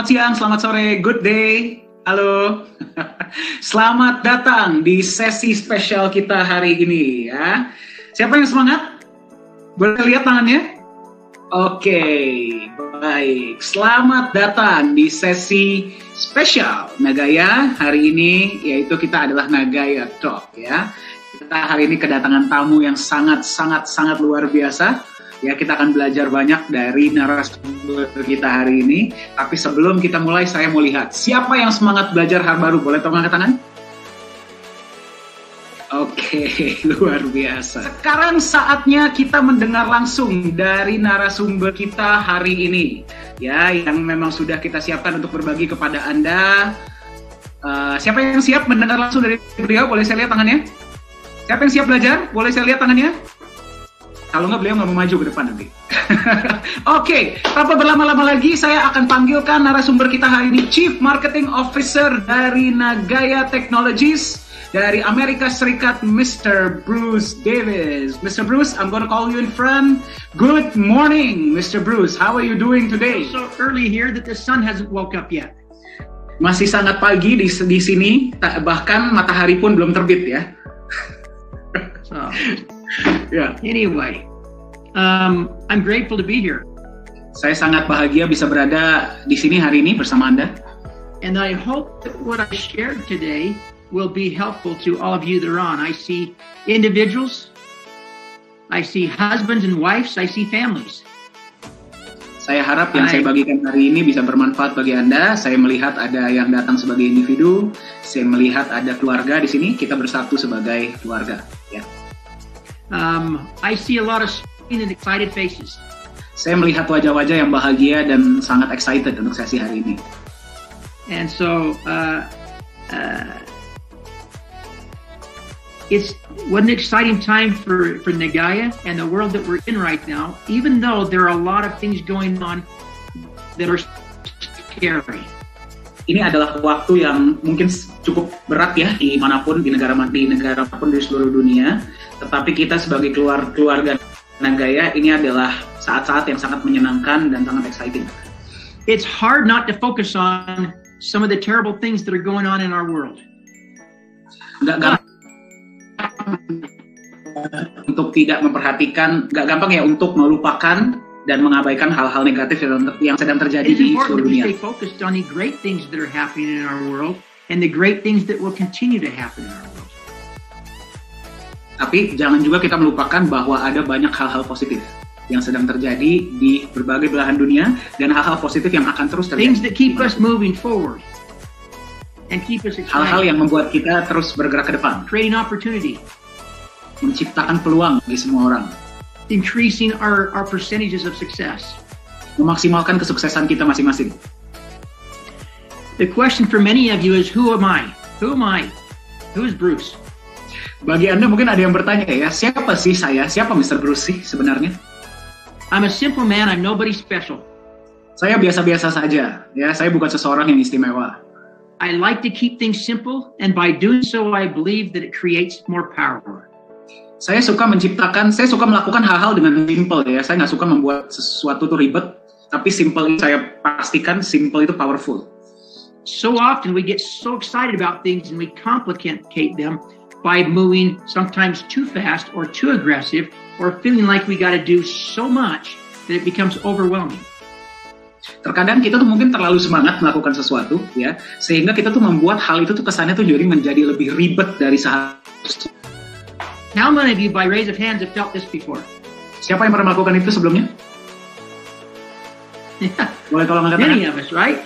siang, selamat sore, good day. Halo. Selamat datang di sesi spesial kita hari ini ya. Siapa yang semangat? Boleh lihat tangannya? Oke, baik. Selamat datang di sesi spesial Nagaya hari ini, yaitu kita adalah Nagaya Talk ya. Kita hari ini kedatangan tamu yang sangat luar biasa. Ya, kita akan belajar banyak dari narasumber kita hari ini. Tapi sebelum kita mulai, saya mau lihat siapa yang semangat belajar hal baru. Boleh tolong angkat tangan? Oke, luar biasa. Sekarang saatnya kita mendengar langsung dari narasumber kita hari ini. Ya, yang memang sudah kita siapkan untuk berbagi kepada Anda. Siapa yang siap mendengar langsung dari beliau? Boleh saya lihat tangannya? Siapa yang siap belajar? Boleh saya lihat tangannya? Kalau nggak, beliau nggak mau maju ke depan nanti. Oke, tanpa berlama-lama lagi, saya akan panggilkan narasumber kita hari ini, Chief Marketing Officer dari Nagaya Technologies dari Amerika Serikat, Mr. Bruce Davis. Mr. Bruce, I'm going to call you in front. Good morning, Mr. Bruce. How are you doing today? So early here that the sun hasn't woke up yet. Masih sangat pagi di sini, bahkan matahari pun belum terbit ya. So. Yeah. Anyway, I'm grateful to be here. Saya sangat bahagia bisa berada di sini hari ini bersama Anda. And I hope that what I shared today will be helpful to all of you that are on. I see individuals, I see husbands and wives, I see families. Saya harap yang saya bagikan hari ini bisa bermanfaat bagi Anda. Saya melihat ada yang datang sebagai individu, saya melihat ada keluarga di sini, kita bersatu sebagai keluarga. Ya. I see a lot of smiling and excited faces. Saya melihat wajah-wajah yang bahagia dan sangat excited untuk sesi hari ini. And so, it's what an exciting time for Nagaya and the world that we're in right now, even though there are a lot of things going on that are scary. Ini adalah waktu yang mungkin cukup berat ya di manapun, di negara pun di seluruh dunia. Tetapi kita sebagai keluarga Nagaya, ini adalah saat-saat yang sangat menyenangkan dan sangat exciting. It's hard not to focus on some of the terrible things that are going on in our world. Nggak gampang untuk tidak memperhatikan, nggak gampang ya untuk melupakan dan mengabaikan hal-hal negatif yang sedang terjadi di seluruh dunia. It's important to stay focused on the great things that are happening in our world and the great things that will continue to happen in our world. Tapi jangan juga kita melupakan bahwa ada banyak hal-hal positif yang sedang terjadi di berbagai belahan dunia dan hal-hal positif yang akan terus terjadi. Things that keep us moving forward and keep us excited. Hal-hal yang membuat kita terus bergerak ke depan. Creating opportunity. Menciptakan peluang bagi semua orang. Increasing our percentages of success. Memaksimalkan kesuksesan kita masing-masing. The question for many of you is, who am I? Who am I? Who is Bruce? Bagi Anda mungkin ada yang bertanya ya, siapa sih saya? Siapa Mr. Bruce sih sebenarnya? I'm a simple man, I'm nobody special. Saya biasa-biasa saja, ya. Saya bukan seseorang yang istimewa. I like to keep things simple, and by doing so, I believe that it creates more power. Saya suka melakukan hal-hal dengan simple ya. Saya nggak suka membuat sesuatu tuh ribet, tapi simple saya pastikan simple itu powerful. So often we get so excited about things and we complicate them by moving sometimes too fast or too aggressive or feeling like we got to do so much that it becomes overwhelming. Terkadang kita tuh mungkin terlalu semangat melakukan sesuatu ya, sehingga kita tuh membuat hal itu tuh kesannya tuh jadi menjadi lebih ribet dari seharusnya. How many of you by raise of hands have felt this before? Siapa yang pernah melakukan itu sebelumnya? Boleh tolong angkat tangan? Many of us, right?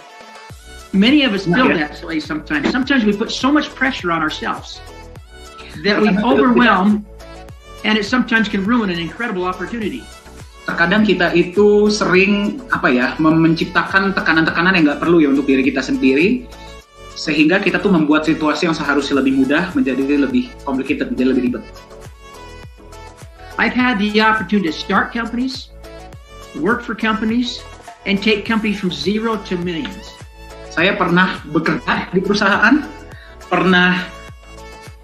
Many of us feel that way sometimes. Sometimes we put so much pressure on ourselves that we overwhelm, and it sometimes can ruin an incredible opportunity. Terkadang kita itu sering menciptakan tekanan-tekanan yang nggak perlu ya untuk diri kita sendiri, sehingga kita tuh membuat situasi yang seharusnya lebih mudah menjadi lebih complicated, menjadi lebih ribet. I've had the opportunity to start companies, work for companies, and take companies from zero to millions. Saya pernah bekerja di perusahaan, pernah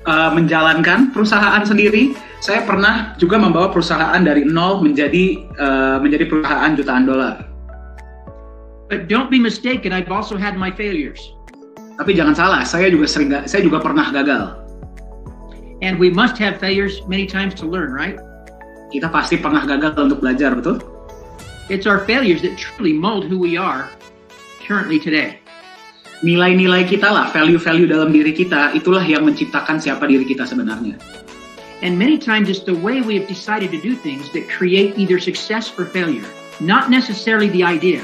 menjalankan perusahaan sendiri. Saya pernah juga membawa perusahaan dari nol menjadi perusahaan jutaan dolar. But don't be mistaken, I've also had my failures. Tapi jangan salah, saya juga pernah gagal. And we must have failures many times to learn, right? Kita pasti pernah gagal untuk belajar, betul? It's our failures that truly mold who we are currently today. Nilai-nilai kita lah, value-value dalam diri kita, itulah yang menciptakan siapa diri kita sebenarnya. And many times it's the way we have decided to do things that create either success or failure, not necessarily the idea.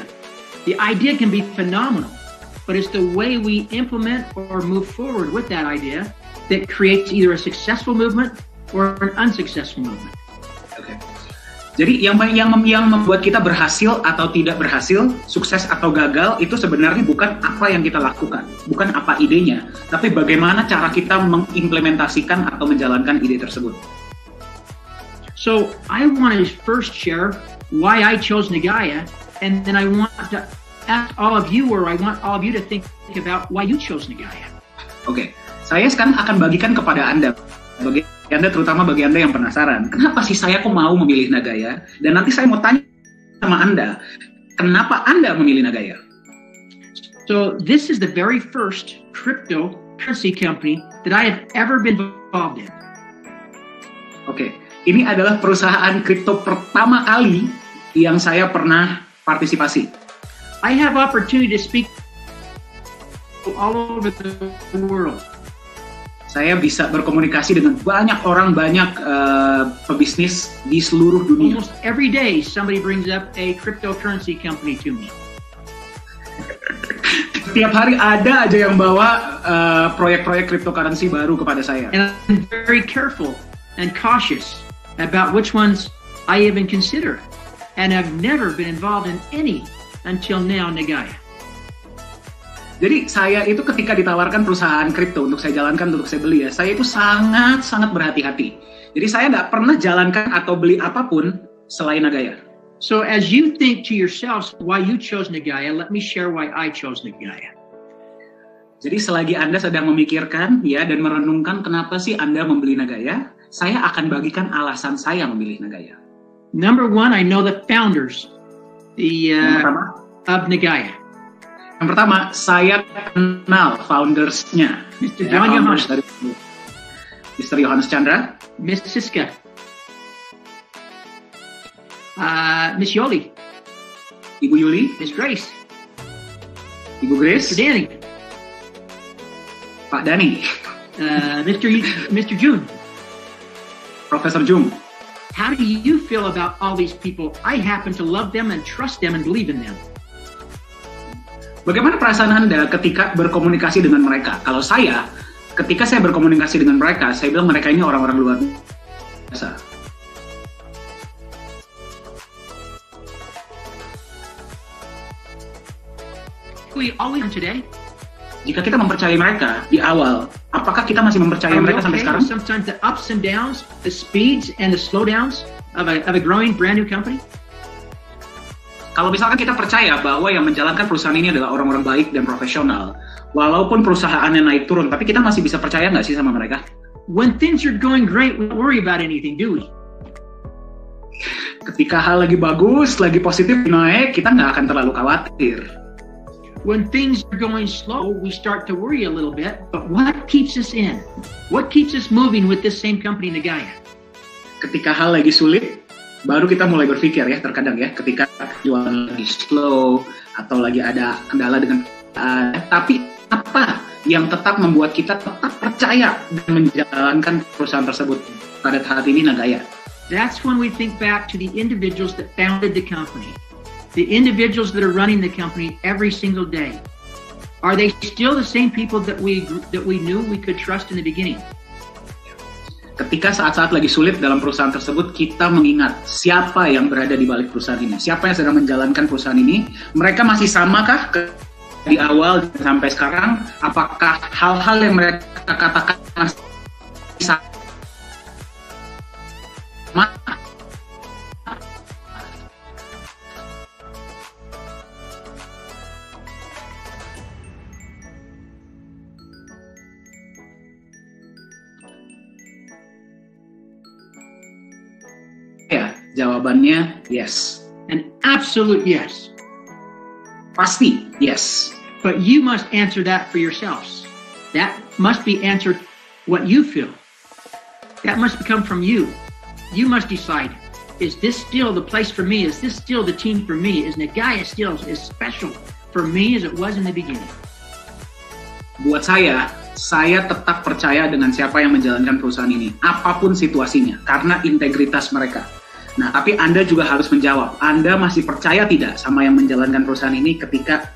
The idea can be phenomenal, but it's the way we implement or move forward with that idea that creates either a successful movement or an unsuccessful movement. Okay. Jadi yang membuat kita berhasil atau tidak berhasil, sukses atau gagal, itu sebenarnya bukan apa yang kita lakukan, bukan apa idenya, tapi bagaimana cara kita mengimplementasikan atau menjalankan ide tersebut. So I want to first share why I chose Nagaya, and then I want to ask all of you, or I want all of you to think about why you chose Nagaya. Oke, saya sekarang akan bagikan kepada Anda, terutama bagi Anda yang penasaran, kenapa sih saya kok mau memilih Nagaya? Dan nanti saya mau tanya sama Anda, kenapa Anda memilih Nagaya? So this is the very first cryptocurrency company that I have ever been involved in. Oke, ini adalah perusahaan kripto pertama kali yang saya pernah partisipasi. I have opportunity to speak all over the world. Saya bisa berkomunikasi dengan banyak orang, banyak pebisnis di seluruh dunia. Almost every day somebody brings up a cryptocurrency company to me. Setiap hari ada aja yang bawa proyek-proyek cryptocurrency baru kepada saya. And I'm very careful and cautious about which ones I even consider. And I've never been involved in any until now, Nagaya. Jadi saya itu ketika ditawarkan perusahaan kripto untuk saya jalankan, untuk saya beli ya, saya itu sangat berhati-hati. Jadi saya nggak pernah jalankan atau beli apapun selain Nagaya. So as you think to yourselves why you chose Nagaya, let me share why I chose Nagaya. Jadi selagi Anda sedang memikirkan ya dan merenungkan kenapa sih Anda membeli Nagaya, saya akan bagikan alasan saya memilih Nagaya. Number one, I know the founders of Nagaya. Yang pertama, saya kenal founders-nya. Mr. John Johannes. Mr. Johannes Chandra. Miss Siska. Miss Yoli. Ibu Yuli. Miss Grace. Ibu Grace. Mr. Danny. Pak Dani. Mr. June. Profesor Jung. How do you feel about all these people? I happen to love them and trust them and believe in them. Bagaimana perasaan Anda ketika berkomunikasi dengan mereka? Kalau saya, ketika saya berkomunikasi dengan mereka, saya bilang mereka ini orang-orang luar biasa. We always today. Jika kita mempercayai mereka di awal, apakah kita masih mempercayai mereka sampai sekarang? Sometimes the ups and downs, the speeds and the slowdowns of a growing brand new company. Kalau misalkan kita percaya bahwa yang menjalankan perusahaan ini adalah orang-orang baik dan profesional, walaupun perusahaannya naik turun, tapi kita masih bisa percaya nggak sih sama mereka? When things are going great, we don't worry about anything, do we? Ketika hal lagi bagus, lagi positif naik, kita nggak akan terlalu khawatir. When things are going slow, we start to worry a little bit. But what keeps us in? What keeps us moving with this same company, Nagaya? Ketika hal lagi sulit, baru kita mulai berpikir ya, terkadang ya, ketika jualan lagi slow atau lagi ada kendala dengan tapi apa yang tetap membuat kita tetap percaya dan menjalankan perusahaan tersebut pada saat ini Nagaya? That's when we think back to the individuals that founded the company, the individuals that are running the company every single day. Are they still the same people that we knew we could trust in the beginning? Ketika saat-saat lagi sulit dalam perusahaan tersebut, kita mengingat siapa yang berada di balik perusahaan ini, siapa yang sedang menjalankan perusahaan ini, mereka masih samakah di awal sampai sekarang, apakah hal-hal yang mereka katakan masih sama? Ya, jawabannya yes. An absolute yes. Pasti, yes. But you must answer that for yourselves. That must be answered what you feel. That must come from you. You must decide, is this still the place for me? Is this still the team for me? Is Nagaya still as special for me as it was in the beginning? Buat saya tetap percaya dengan siapa yang menjalankan perusahaan ini, apapun situasinya, karena integritas mereka. Nah, tapi Anda juga harus menjawab, Anda masih percaya tidak sama yang menjalankan perusahaan ini ketika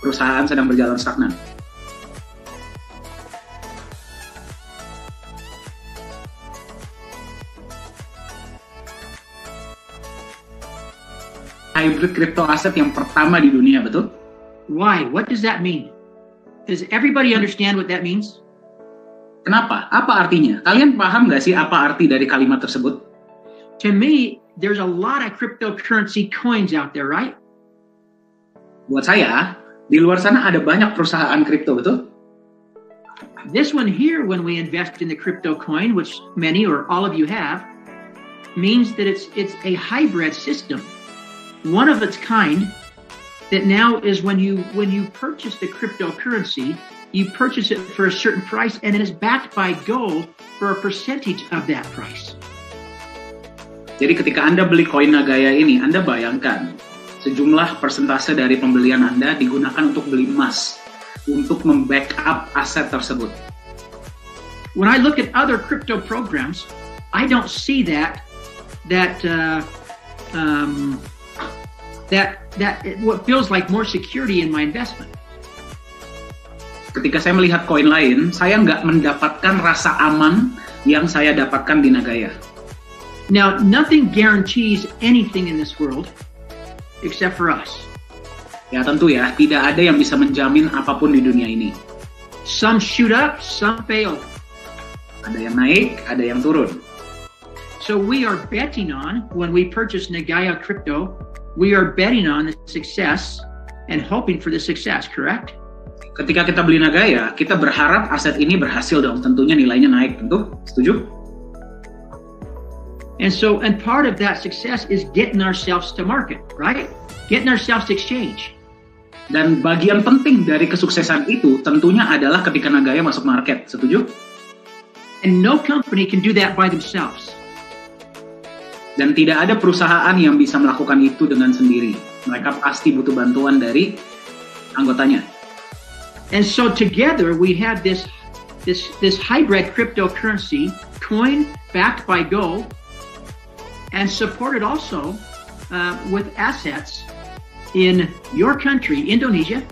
perusahaan sedang berjalan stagnan? Hybrid crypto asset yang pertama di dunia, betul? Why? What does that mean? Does everybody understand what that means? Kenapa? Apa artinya? Kalian paham nggak sih apa arti dari kalimat tersebut? To me, there's a lot of cryptocurrency coins out there, right? Buat saya, di luar sana ada banyak perusahaan kripto, betul? This one here, when we invest in the crypto coin, which many or all of you have, means that it's a hybrid system. One of its kind, that now is when you purchase the cryptocurrency, you purchase it for a certain price and it is backed by gold for a percentage of that price. Jadi ketika Anda beli koin Nagaya ini, Anda bayangkan sejumlah persentase dari pembelian Anda digunakan untuk beli emas, untuk membackup aset tersebut. When I look at other crypto programs, I don't see that what feels like more security in my investment. Ketika saya melihat koin lain, saya nggak mendapatkan rasa aman yang saya dapatkan di Nagaya. Now, nothing guarantees anything in this world except for us. Ya tentu ya, tidak ada yang bisa menjamin apapun di dunia ini. Some shoot up, some fail. Ada yang naik, ada yang turun. So we are betting on, when we purchase Nagaya crypto, we are betting on the success and hoping for the success, correct? Ketika kita beli Nagaya, kita berharap aset ini berhasil dong. Tentunya nilainya naik, tentu. Setuju? And part of that success is getting ourselves to market, right? Getting ourselves to exchange. Dan bagian penting dari kesuksesan itu tentunya adalah ketika Nagaya masuk market. Setuju? And no company can do that by themselves. Dan tidak ada perusahaan yang bisa melakukan itu dengan sendiri. Mereka pasti butuh bantuan dari anggotanya. And so together we have this hybrid cryptocurrency coin backed by gold and supported also with assets in your country, Indonesia.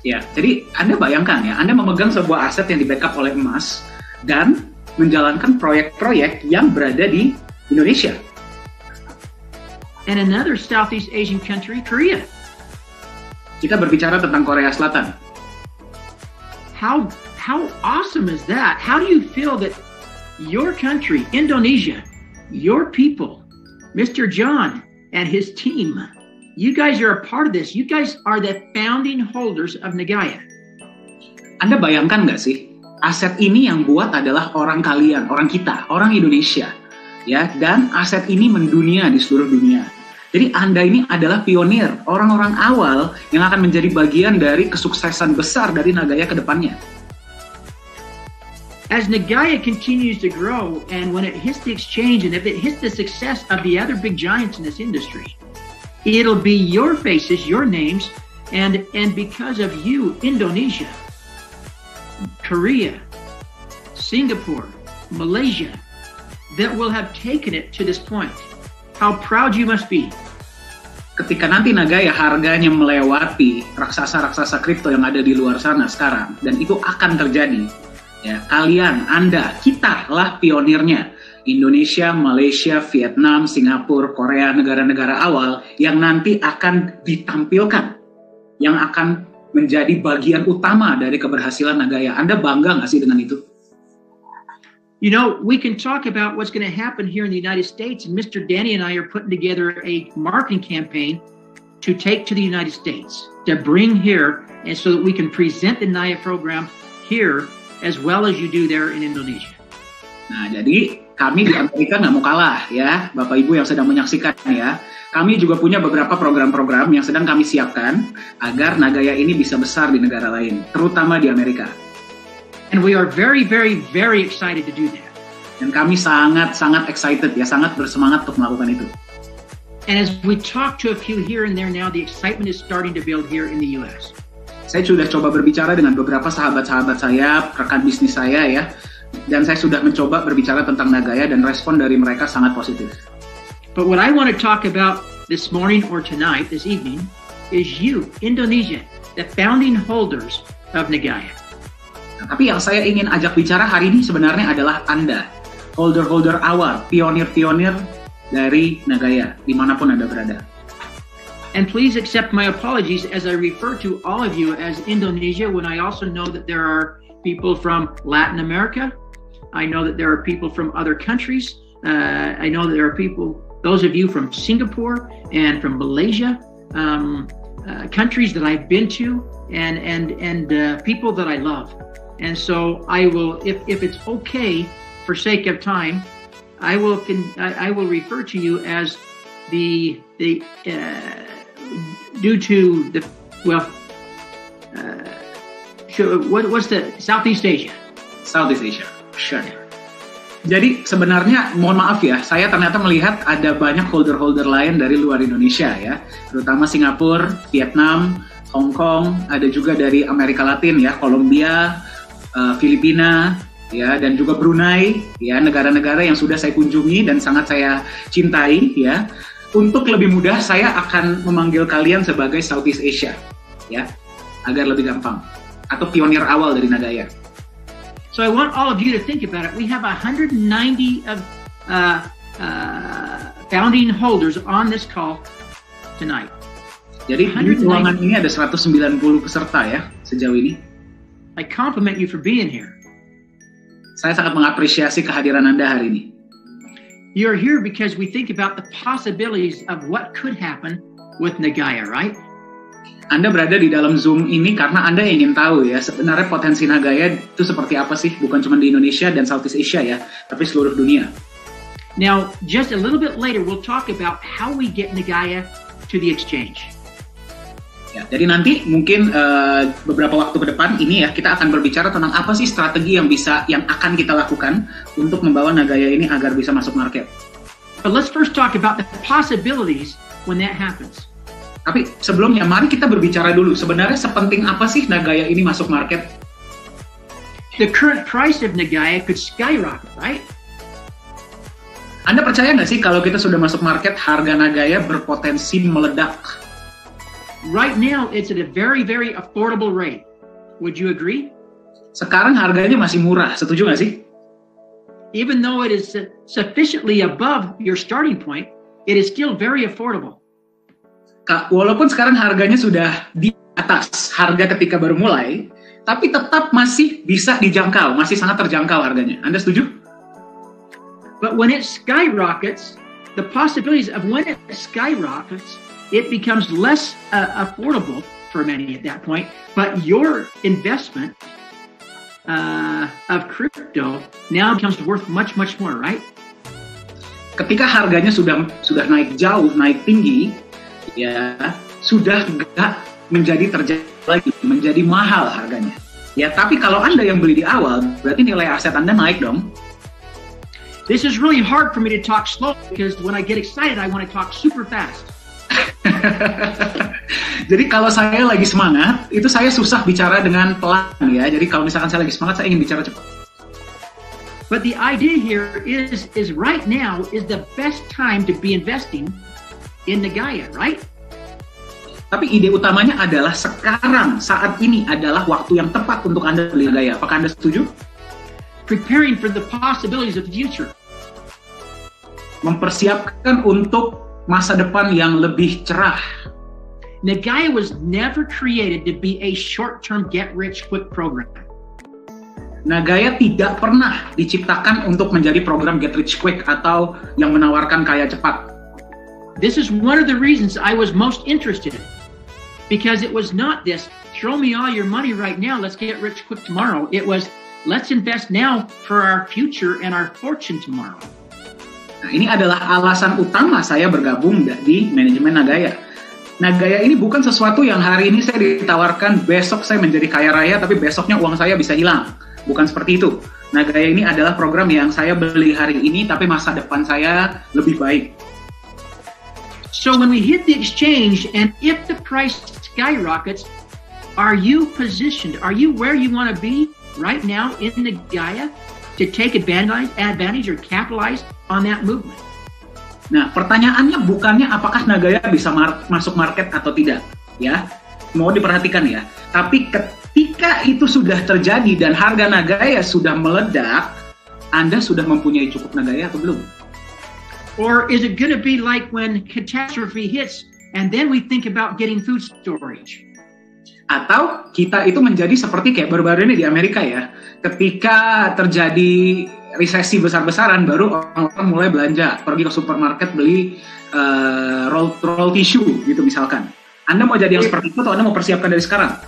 Ya, jadi Anda bayangkan ya, Anda memegang sebuah aset yang di-backup oleh emas dan menjalankan proyek-proyek yang berada di Indonesia. And another Southeast Asian country, Korea. Kita berbicara tentang Korea Selatan. How awesome is that? How do you feel that your country, Indonesia, your people, Mr. John and his team, you guys are a part of this. You guys are the founding holders of Nagaya. Anda bayangkan nggak sih, aset ini yang buat adalah orang kalian, orang kita, orang Indonesia, ya, dan aset ini mendunia di seluruh dunia. Jadi Anda ini adalah pionir, orang-orang awal yang akan menjadi bagian dari kesuksesan besar dari Nagaya ke depannya. As Nagaya continues to grow, and when it hits the exchange, and if it hits the success of the other big giants in this industry, it'll be your faces, your names, and because of you, Indonesia, Korea, Singapore, Malaysia, that will have taken it to this point. How proud you must be. Ketika nanti Nagaya harganya melewati raksasa-raksasa kripto yang ada di luar sana sekarang, dan itu akan terjadi, ya, kalian, Anda, kita lah pionirnya. Indonesia, Malaysia, Vietnam, Singapura, Korea, negara-negara awal yang nanti akan ditampilkan, yang akan menjadi bagian utama dari keberhasilan Nagaya. Anda bangga nggak sih dengan itu? You know, we can talk about what's going to happen here in the United States, and Mr. Danny and I are putting together a marketing campaign to take to the United States, to bring here, and so that we can present the NAYA program here as well as you do there in Indonesia. Nah, jadi kami di Amerika nggak mau kalah ya, Bapak Ibu yang sedang menyaksikan ya. Kami juga punya beberapa program-program yang sedang kami siapkan agar Nagaya ini bisa besar di negara lain, terutama di Amerika. And we are very, very, very excited to do that. Dan kami sangat excited ya, sangat bersemangat untuk melakukan itu. And as we talk to a few here and there now, the excitement is starting to build here in the US. Saya sudah coba berbicara dengan beberapa sahabat-sahabat saya, rekan bisnis saya ya, dan saya sudah mencoba berbicara tentang Nagaya dan respon dari mereka sangat positif. But what I want to talk about this morning or tonight, this evening, is you, Indonesia, the founding holders of Nagaya. Nah, tapi yang saya ingin ajak bicara hari ini sebenarnya adalah Anda, holder-holder awal, pionir-pionir dari Nagaya, dimanapun Anda berada. And please accept my apologies as I refer to all of you as Indonesia when I also know that there are people from Latin America. I know that there are people from other countries. I know that there are people, those of you from Singapore and from Malaysia, countries that I've been to and people that I love. And so I will, if it's okay, for sake of time, I will refer to you as the due to the what's the Southeast Asia? Southeast Asia, sure. Jadi sebenarnya mohon maaf ya, saya ternyata melihat ada banyak holder-holder lain dari luar Indonesia ya, terutama Singapura, Vietnam, Hong Kong, ada juga dari Amerika Latin ya, Kolombia, Filipina, ya, dan juga Brunei, ya, negara-negara yang sudah saya kunjungi dan sangat saya cintai, ya. Untuk lebih mudah, saya akan memanggil kalian sebagai Southeast Asia, ya, agar lebih gampang, atau pionir awal dari Nagaya. So I want all of you to think about it. We have 190 of founding holders on this call tonight. Jadi di ruangan ini ada 190 peserta ya sejauh ini. I compliment you for being here. Saya sangat mengapresiasi kehadiran Anda hari ini. You're here because we think about the possibilities of what could happen with Nagaya, right? Anda berada di dalam Zoom ini karena Anda ingin tahu ya, sebenarnya potensi Nagaya itu seperti apa sih? Bukan cuma di Indonesia dan Southeast Asia ya, tapi seluruh dunia. Now, just a little bit later, we'll talk about how we get Nagaya to the exchange. Ya, jadi nanti mungkin beberapa waktu ke depan ini ya, kita akan berbicara tentang apa sih strategi yang akan kita lakukan untuk membawa Nagaya ini agar bisa masuk market. But let's first talk about the possibilities when that happens. Tapi sebelumnya, mari kita berbicara dulu, sebenarnya sepenting apa sih Nagaya ini masuk market? The current price of Nagaya could skyrocket, right? Anda percaya nggak sih kalau kita sudah masuk market, harga Nagaya berpotensi meledak? Right now, it's at a very, very affordable rate. Would you agree? Sekarang harganya masih murah, setuju nggak sih? Even though it is sufficiently above your starting point, it is still very affordable. Walaupun sekarang harganya sudah di atas harga ketika baru mulai, tapi tetap masih bisa dijangkau, masih sangat terjangkau harganya. Anda setuju? But when it skyrockets, the possibilities of when it skyrockets, it becomes less affordable for many at that point, but your investment of crypto now becomes worth much, much more, right? Ketika harganya sudah naik jauh, naik tinggi, ya sudah nggak menjadi terjangkau lagi, menjadi mahal harganya. Ya, tapi kalau Anda yang beli di awal, berarti nilai aset Anda naik dong. This is really hard for me to talk slow because when I get excited, I want to talk super fast. Jadi kalau saya lagi semangat, itu saya susah bicara dengan pelan ya. Jadi kalau misalkan saya lagi semangat, saya ingin bicara cepat. But the idea here is right now is the best time to be investing in Nagaya, right? Tapi ide utamanya adalah sekarang, saat ini adalah waktu yang tepat untuk Anda beli Nagaya. Apakah Anda setuju? Preparing for the possibilities of the future. Mempersiapkan untuk masa depan yang lebih cerah. Nagaya was never created to be a short-term get-rich-quick program. Nagaya tidak pernah diciptakan untuk menjadi program get-rich-quick atau yang menawarkan kaya cepat. This is one of the reasons I was most interested, because it was not this, throw me all your money right now, let's get rich quick tomorrow. It was, let's invest now for our future and our fortune tomorrow. Nah, ini adalah alasan utama saya bergabung di manajemen Nagaya. Nagaya ini bukan sesuatu yang hari ini saya ditawarkan, besok saya menjadi kaya raya, tapi besoknya uang saya bisa hilang. Bukan seperti itu. Nagaya ini adalah program yang saya beli hari ini, tapi masa depan saya lebih baik. So when we hit the exchange, and if the price skyrockets, are you positioned? Are you where you want to be right now in Nagaya to take advantage or capitalize on that movement? Nah, pertanyaannya bukannya apakah Nagaya bisa masuk market atau tidak, ya. Mau diperhatikan ya. Tapi ketika itu sudah terjadi dan harga Nagaya sudah meledak, Anda sudah mempunyai cukup Nagaya atau belum? Or is it going to be like when catastrophe hits and then we think about getting food storage? Atau kita itu menjadi seperti kayak baru-baru ini di Amerika ya. Ketika terjadi resesi besar-besaran, baru orang-orang mulai belanja, pergi ke supermarket beli roll tissue gitu misalkan. Anda mau jadi yang seperti itu atau Anda mau persiapkan dari sekarang?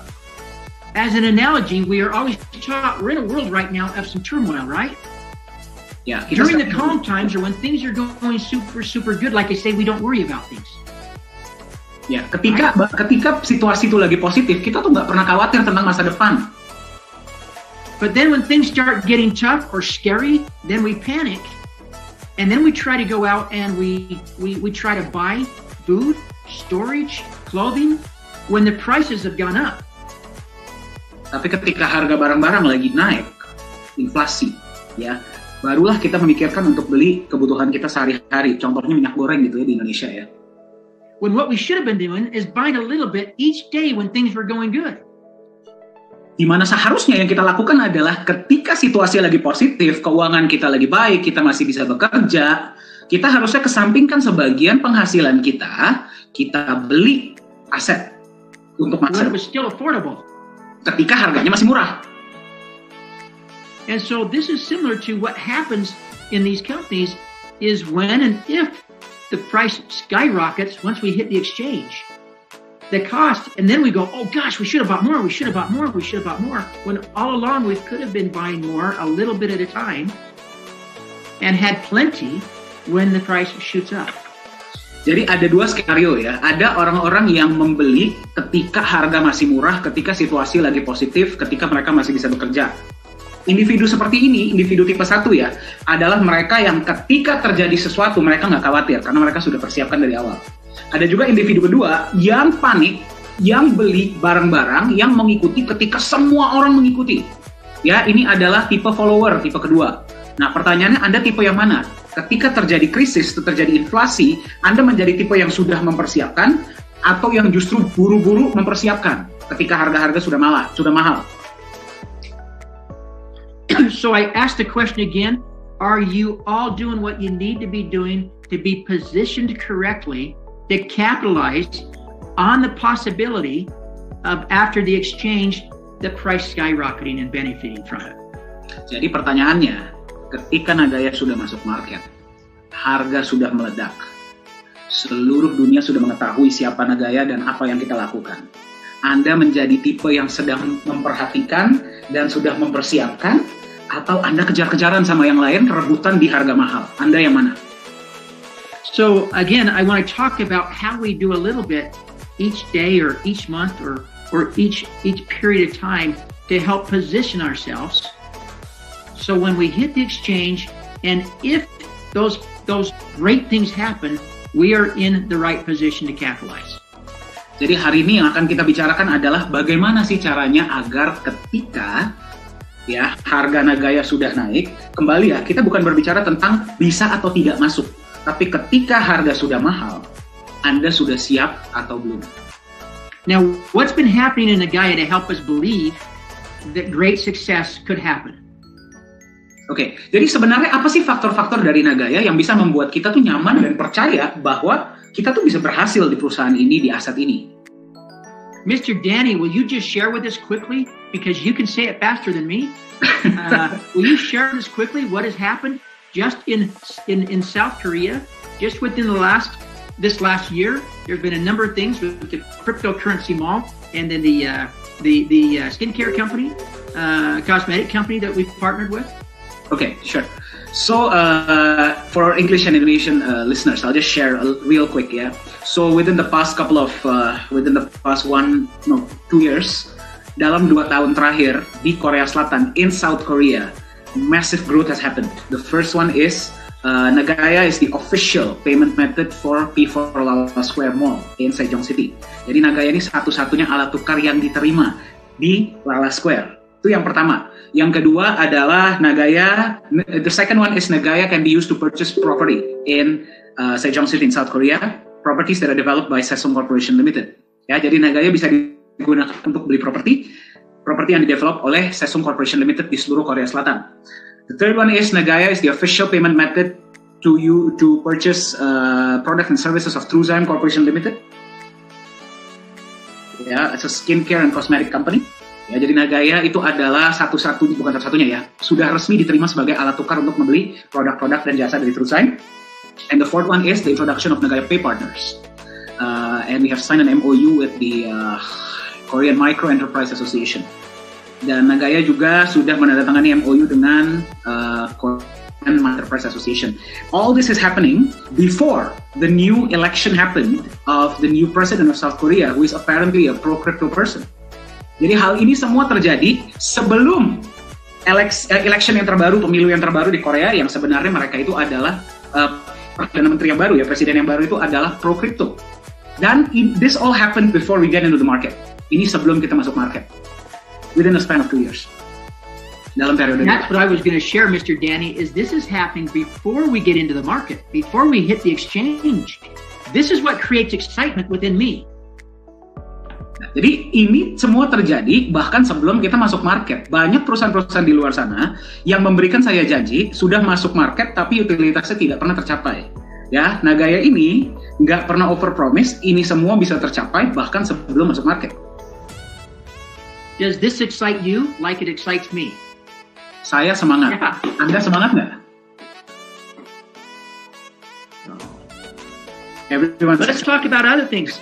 As an analogy, we are always taught we're in a world right now of some turmoil, right? Ya, during the calm times or when things are going super good, like I say, we don't worry about things. Ya, ketika situasi itu lagi positif, kita tuh nggak pernah khawatir tentang masa depan. But then when things start getting tough or scary, then we panic, and then we try to go out and we try to buy food, storage, clothing, when the prices have gone up. Tapi ketika harga barang-barang lagi naik, inflasi, ya, barulah kita memikirkan untuk beli kebutuhan kita sehari-hari. Contohnya minyak goreng gitu ya di Indonesia ya. When what we should have been doing is buying a little bit each day when things were going good. Di mana seharusnya yang kita lakukan adalah ketika situasi lagi positif, keuangan kita lagi baik, kita masih bisa bekerja, kita harusnya kesampingkan sebagian penghasilan kita beli aset untuk masa depan. When it was still affordable. Ketika harganya masih murah. And so this is similar to what happens in these companies is when and if the price skyrockets once we hit the exchange. The cost, and then we go, oh gosh, we should have bought more, we should have bought more, we should have bought more. When all along we could have been buying more a little bit at a time and had plenty when the price shoots up. Jadi ada dua skenario ya. Ada orang-orang yang membeli ketika harga masih murah, ketika situasi lagi positif, ketika mereka masih bisa bekerja. Individu seperti ini, individu tipe 1 ya, adalah mereka yang ketika terjadi sesuatu mereka nggak khawatir karena mereka sudah persiapkan dari awal. Ada juga individu kedua yang panik, yang beli barang-barang, yang mengikuti ketika semua orang mengikuti. Ya, ini adalah tipe follower, tipe kedua. Nah, pertanyaannya Anda tipe yang mana? Ketika terjadi krisis, terjadi inflasi, Anda menjadi tipe yang sudah mempersiapkan atau yang justru buru-buru mempersiapkan ketika harga-harga sudah mahal? So I ask the question again, are you all doing what you need to be doing to be positioned correctly to capitalize on the possibility of after the exchange, the price skyrocketing and benefiting from it? Jadi pertanyaannya, ketika Nagaya sudah masuk market, harga sudah meledak, seluruh dunia sudah mengetahui siapa Nagaya dan apa yang kita lakukan. Anda menjadi tipe yang sedang memperhatikan dan sudah mempersiapkan, atau Anda kejar-kejaran sama yang lain, rebutan di harga mahal? Anda yang mana? So again, I want to talk about how we do a little bit each day or each month or each period of time to help position ourselves. So when we hit the exchange, and if those great things happen, we are in the right position to capitalize. Jadi hari ini yang akan kita bicarakan adalah bagaimana sih caranya agar ketika ya harga Nagaya sudah naik, kembali ya, kita bukan berbicara tentang bisa atau tidak masuk, tapi ketika harga sudah mahal, Anda sudah siap atau belum? Now, what's been happening in Nagaya to help us believe that great success could happen? Oke, jadi sebenarnya apa sih faktor-faktor dari Nagaya yang bisa membuat kita tuh nyaman dan percaya bahwa kita tuh bisa berhasil di perusahaan ini, di aset ini? Mr. Danny, will you just share with us quickly, because you can say it faster than me? Will you share with us quickly what has happened just in South Korea, just within this last year? There's been a number of things with the cryptocurrency mall, and then the skincare company, cosmetic company that we've partnered with. Okay, sure. So for our English and Indonesian listeners, I'll just share real quick, yeah. So within the past 2 years, dalam 2 tahun terakhir di Korea Selatan, in South Korea, massive growth has happened. The first one is Nagaya is the official payment method for P4 Lala Square Mall in Sejong City. Jadi Nagaya ini satu-satunya alat tukar yang diterima di Lala Square. Itu yang pertama. Yang kedua adalah Nagaya. The second one is Nagaya can be used to purchase property in Sejong City in South Korea. Properties that are developed by Sesong Corporation Limited. Ya, jadi Nagaya bisa digunakan untuk beli properti yang didevelop oleh Sesong Corporation Limited di seluruh Korea Selatan. The third one is Nagaya is the official payment method to purchase products and services of Truzyme Corporation Limited. Ya, it's a skincare and cosmetic company. Ya, jadi Nagaya itu adalah bukan satu-satunya ya, sudah resmi diterima sebagai alat tukar untuk membeli produk-produk dan jasa dari Truzyme. And the fourth one is the introduction of Nagaya Pay Partners. And we have signed an MOU with the Korean Micro Enterprise Association. Dan Nagaya juga sudah menandatangani MOU dengan Korean Enterprise Association. All this is happening before the new election happened of the new president of South Korea, who is apparently a pro-crypto person. Jadi hal ini semua terjadi sebelum election yang terbaru, pemilu yang terbaru di Korea, yang sebenarnya mereka itu adalah Perdana Menteri yang baru ya, Presiden yang baru itu adalah pro-crypto. Dan this all happened before we get into the market. Ini sebelum kita masuk market. Within a span of 2 years. Dalam periode. That's what I was going to share, Mr. Danny, is this is happening before we get into the market, before we hit the exchange. This is what creates excitement within me. Nah, jadi ini semua terjadi bahkan sebelum kita masuk market. Banyak perusahaan-perusahaan di luar sana yang memberikan saya janji sudah masuk market tapi utilitasnya tidak pernah tercapai. Ya, Nagaya ini nggak pernah overpromise. Ini semua bisa tercapai bahkan sebelum masuk market. Does this excite you like it excites me? Saya semangat. Yeah. Anda semangat nggak? Everyone. Let's talk about other things.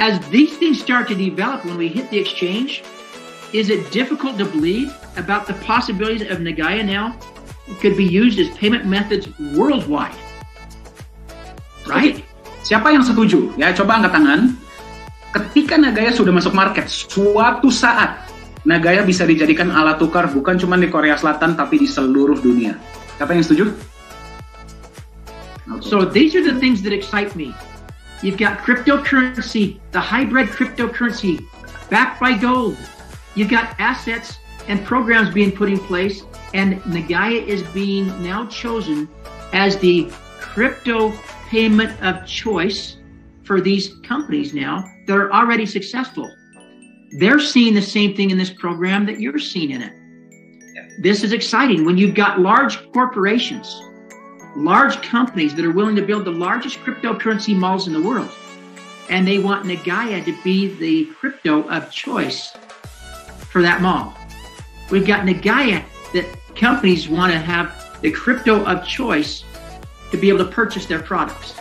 As these things start to develop when we hit the exchange, is it difficult to believe about the possibilities of Nagaya now could be used as payment methods worldwide? Right? Siapa yang setuju? Ya, coba angkat tangan. Ketika Nagaya sudah masuk market, suatu saat Nagaya bisa dijadikan alat tukar bukan cuma di Korea Selatan tapi di seluruh dunia. Siapa yang setuju? So these are the things that excite me. You've got cryptocurrency, the hybrid cryptocurrency backed by gold. You've got assets and programs being put in place, and Nagaya is being now chosen as the crypto payment of choice for these companies now that are already successful. They're seeing the same thing in this program that you're seeing in it. This is exciting when you've got large corporations, large companies that are willing to build the largest cryptocurrency malls in the world. And they want Nagaya to be the crypto of choice for that mall. We've got Nagaya that companies want to have the crypto of choice to be able to purchase their products.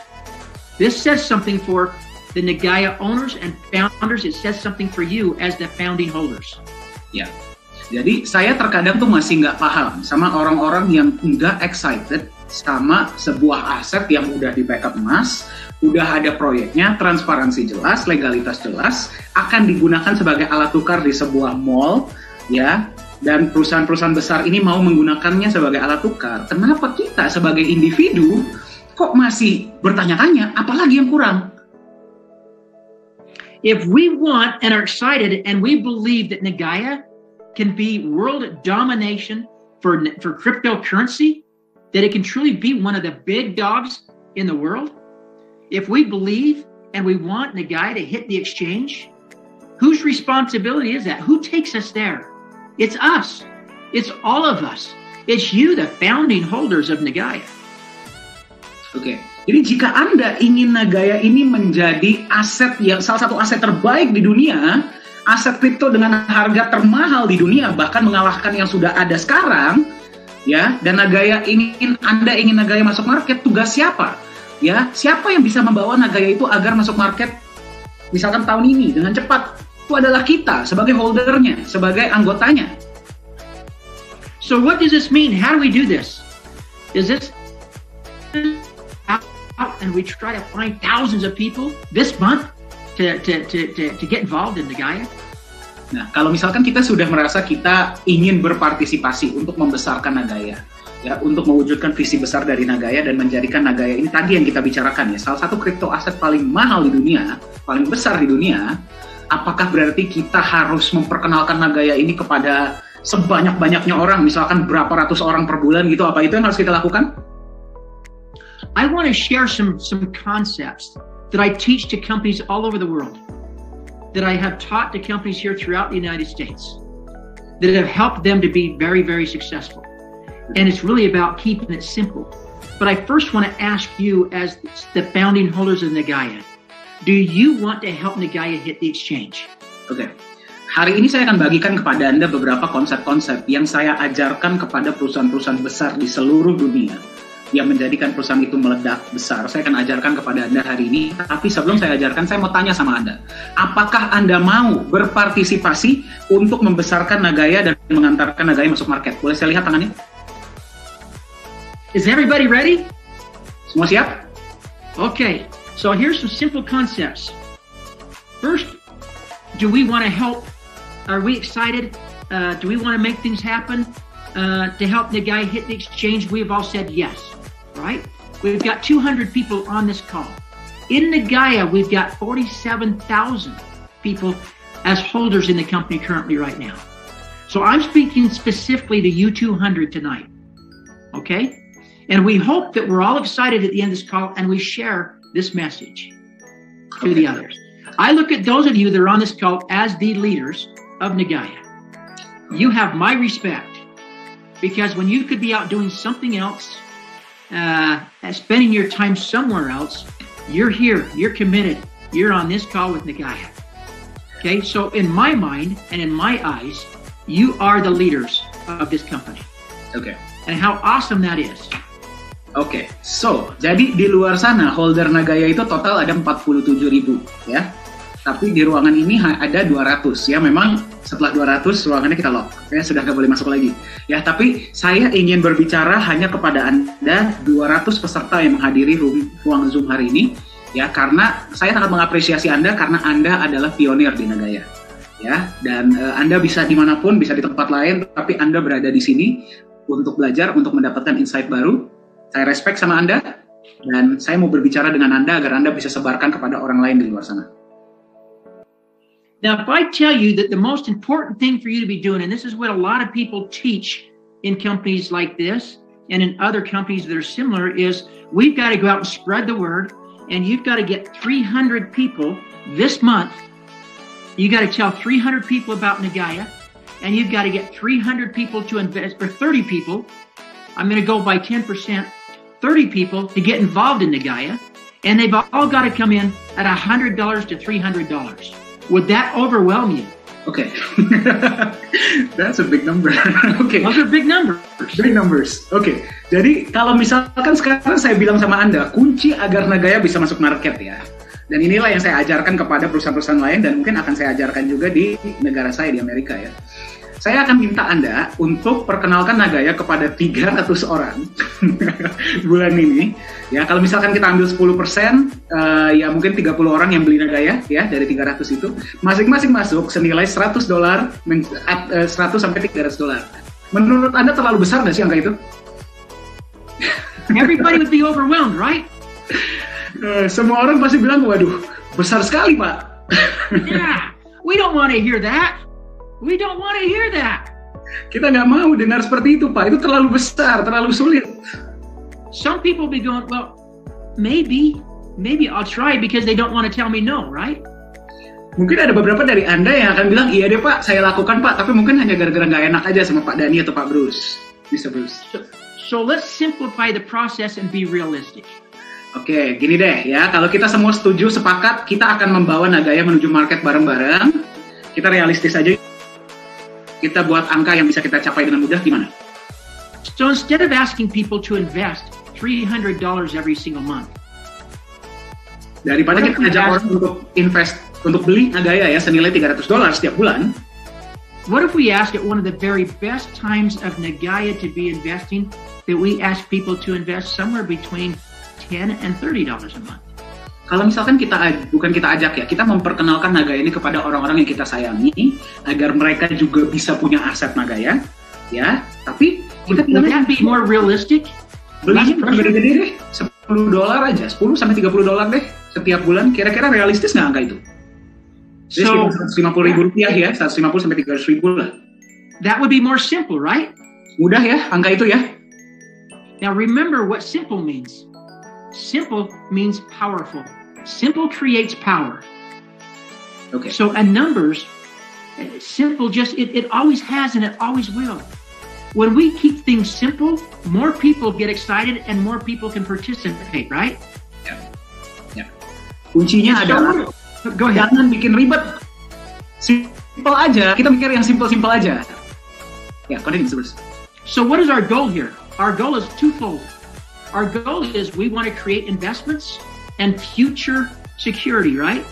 This says something for the Nagaya owners and founders. It says something for you as the founding holders. Ya, jadi saya terkadang tuh masih nggak paham sama orang-orang yang nggak excited sama sebuah aset yang udah di backup emas, udah ada proyeknya, transparansi jelas, legalitas jelas, akan digunakan sebagai alat tukar di sebuah mall, ya. Dan perusahaan-perusahaan besar ini mau menggunakannya sebagai alat tukar. Kenapa kita sebagai individu kok masih bertanya-tanya, apalagi yang kurang? If we want and are excited and we believe that Nagaya can be world domination for cryptocurrency, that it can truly be one of the big dogs in the world, if we believe and we want Nagaya to hit the exchange, whose responsibility is that? Who takes us there? It's us. It's all of us. It's you, the founding holders of Nagaya. Oke, jadi jika Anda ingin Nagaya ini menjadi aset yang salah satu aset terbaik di dunia, aset kripto dengan harga termahal di dunia, bahkan mengalahkan yang sudah ada sekarang, ya, dan Nagaya Anda ingin Nagaya masuk market, tugas siapa? Ya, siapa yang bisa membawa Nagaya itu agar masuk market misalkan tahun ini dengan cepat? Itu adalah kita sebagai holdernya, sebagai anggotanya. So what does this mean? How do we do this? Is this out and we try to find thousands of people this month to get involved in Nagaya? Nah, kalau misalkan kita sudah merasa kita ingin berpartisipasi untuk membesarkan Nagaya, ya, untuk mewujudkan visi besar dari Nagaya dan menjadikan Nagaya ini tadi yang kita bicarakan ya, salah satu kripto aset paling mahal di dunia, paling besar di dunia, apakah berarti kita harus memperkenalkan Nagaya ini kepada sebanyak-banyaknya orang, misalkan berapa ratus orang per bulan gitu, apa itu yang harus kita lakukan? I want to share some concepts that I teach to companies all over the world, that I have taught to companies here throughout the United States, that have helped them to be very, very successful. And it's really about keeping it simple. But I first want to ask you, as the founding holders of Nagaya, do you want to help Nagaya hit the exchange? Oke. Hari ini saya akan bagikan kepada Anda beberapa konsep-konsep yang saya ajarkan kepada perusahaan-perusahaan besar di seluruh dunia yang menjadikan perusahaan itu meledak besar. Saya akan ajarkan kepada Anda hari ini. Tapi sebelum saya ajarkan, saya mau tanya sama Anda. Apakah Anda mau berpartisipasi untuk membesarkan Nagaya dan mengantarkan Nagaya masuk market? Boleh saya lihat tangannya? Is everybody ready? Semua siap? Okay, so here's some simple concepts. First, do we want to help? Are we excited? Do we want to make things happen to help Nagaya hit the exchange? We've all said yes, right? We've got 200 people on this call. In Nagaya, we've got 47,000 people as holders in the company currently right now. So I'm speaking specifically to you 200 tonight, okay? And we hope that we're all excited at the end of this call and we share this message to the others. I look at those of you that are on this call as the leaders of Nagaya. You have my respect, because when you could be out doing something else, spending your time somewhere else, you're here, you're committed, you're on this call with Nagaya. Okay, so in my mind and in my eyes, you are the leaders of this company. Okay. And how awesome that is. Oke, so jadi di luar sana holder Nagaya itu total ada 47.000 ya. Tapi di ruangan ini ada 200 ya. Memang setelah 200 ruangannya kita lock, ya, sudah nggak boleh masuk lagi. Ya, tapi saya ingin berbicara hanya kepada Anda 200 peserta yang menghadiri ruang Zoom hari ini ya, karena saya sangat mengapresiasi Anda karena Anda adalah pionir di Nagaya. Ya, dan Anda bisa dimanapun, bisa di tempat lain, tapi Anda berada di sini untuk belajar, untuk mendapatkan insight baru. Saya respect sama Anda, dan saya mau berbicara dengan Anda agar Anda bisa sebarkan kepada orang lain di luar sana. Now, if I tell you that the most important thing for you to be doing, and this is what a lot of people teach in companies like this and in other companies that are similar, is we've got to go out and spread the word, and you've got to get 300 people this month. You got to tell 300 people about Nagaya, and you've got to get 300 people to invest, or 30 people. I'm going to go by 10%. 30 people to get involved in Nagaya, and they've all got to come in at $100 to $300. Would that overwhelm you? Okay. That's a big number. Okay. Those are big numbers. Big numbers. Okay. Jadi kalau misalkan sekarang saya bilang sama Anda, kunci agar Nagaya bisa masuk market ya. Dan inilah yang saya ajarkan kepada perusahaan-perusahaan lain, dan mungkin akan saya ajarkan juga di negara saya, di Amerika ya. Saya akan minta Anda untuk perkenalkan Nagaya kepada 300 orang bulan ini. Ya, kalau misalkan kita ambil 10%, ya mungkin 30 orang yang beli Nagaya ya dari 300 itu. Masing-masing masuk senilai $100, 100 sampai $300. Menurut Anda terlalu besar nggak sih angka itu? Everybody would be overwhelmed, right? Semua orang pasti bilang, waduh, besar sekali, Pak. Yeah, we don't want to hear that. We don't want to hear that. Kita nggak mau dengar seperti itu, Pak. Itu terlalu besar, terlalu sulit. Some people be going, well, maybe I'll try because they don't want to tell me no, right? Mungkin ada beberapa dari Anda yang akan bilang, iya deh Pak, saya lakukan Pak, tapi mungkin hanya gara-gara nggak enak aja sama Pak Dani atau Pak Bruce. Mr. Bruce. So let's simplify the process and be realistic. Oke, gini deh ya, kalau kita semua setuju, sepakat, kita akan membawa Nagaya menuju market bareng-bareng. Kita realistis aja. Kita buat angka yang bisa kita capai dengan mudah, gimana? So instead of asking people to invest $300 every single month, daripada kita ajak orang untuk invest, untuk beli Nagaya ya senilai $300 setiap bulan, What if we ask at one of the very best times of Nagaya to be investing, that we ask people to invest somewhere between $10 and $30 a month? Kalau misalkan bukan kita ajak ya, kita memperkenalkan Nagaya ini kepada orang-orang yang kita sayangi, agar mereka juga bisa punya aset Nagaya, ya. Tapi kita Would that be more realistic? belinya gede-gede deh, $10 aja, 10 sampai $30 deh setiap bulan. Kira-kira realistis nggak angka itu? Jadi So, Rp150.000 ya, 150 sampai 300.000 lah. that would be more simple, right? Mudah ya angka itu ya. Now remember what simple means. Simple means powerful. Simple creates power. Oke. So numbers, simple it always has and it always will. When we keep things simple, more people get excited and more people can participate, right? Ya. Kuncinya adalah Go ahead. jangan bikin ribet. Simple aja, kita mikir yang simple-simple aja. Ya, continue terus. So what is our goal here? Our goal is twofold. Our goal is we want to create investments and future security, right?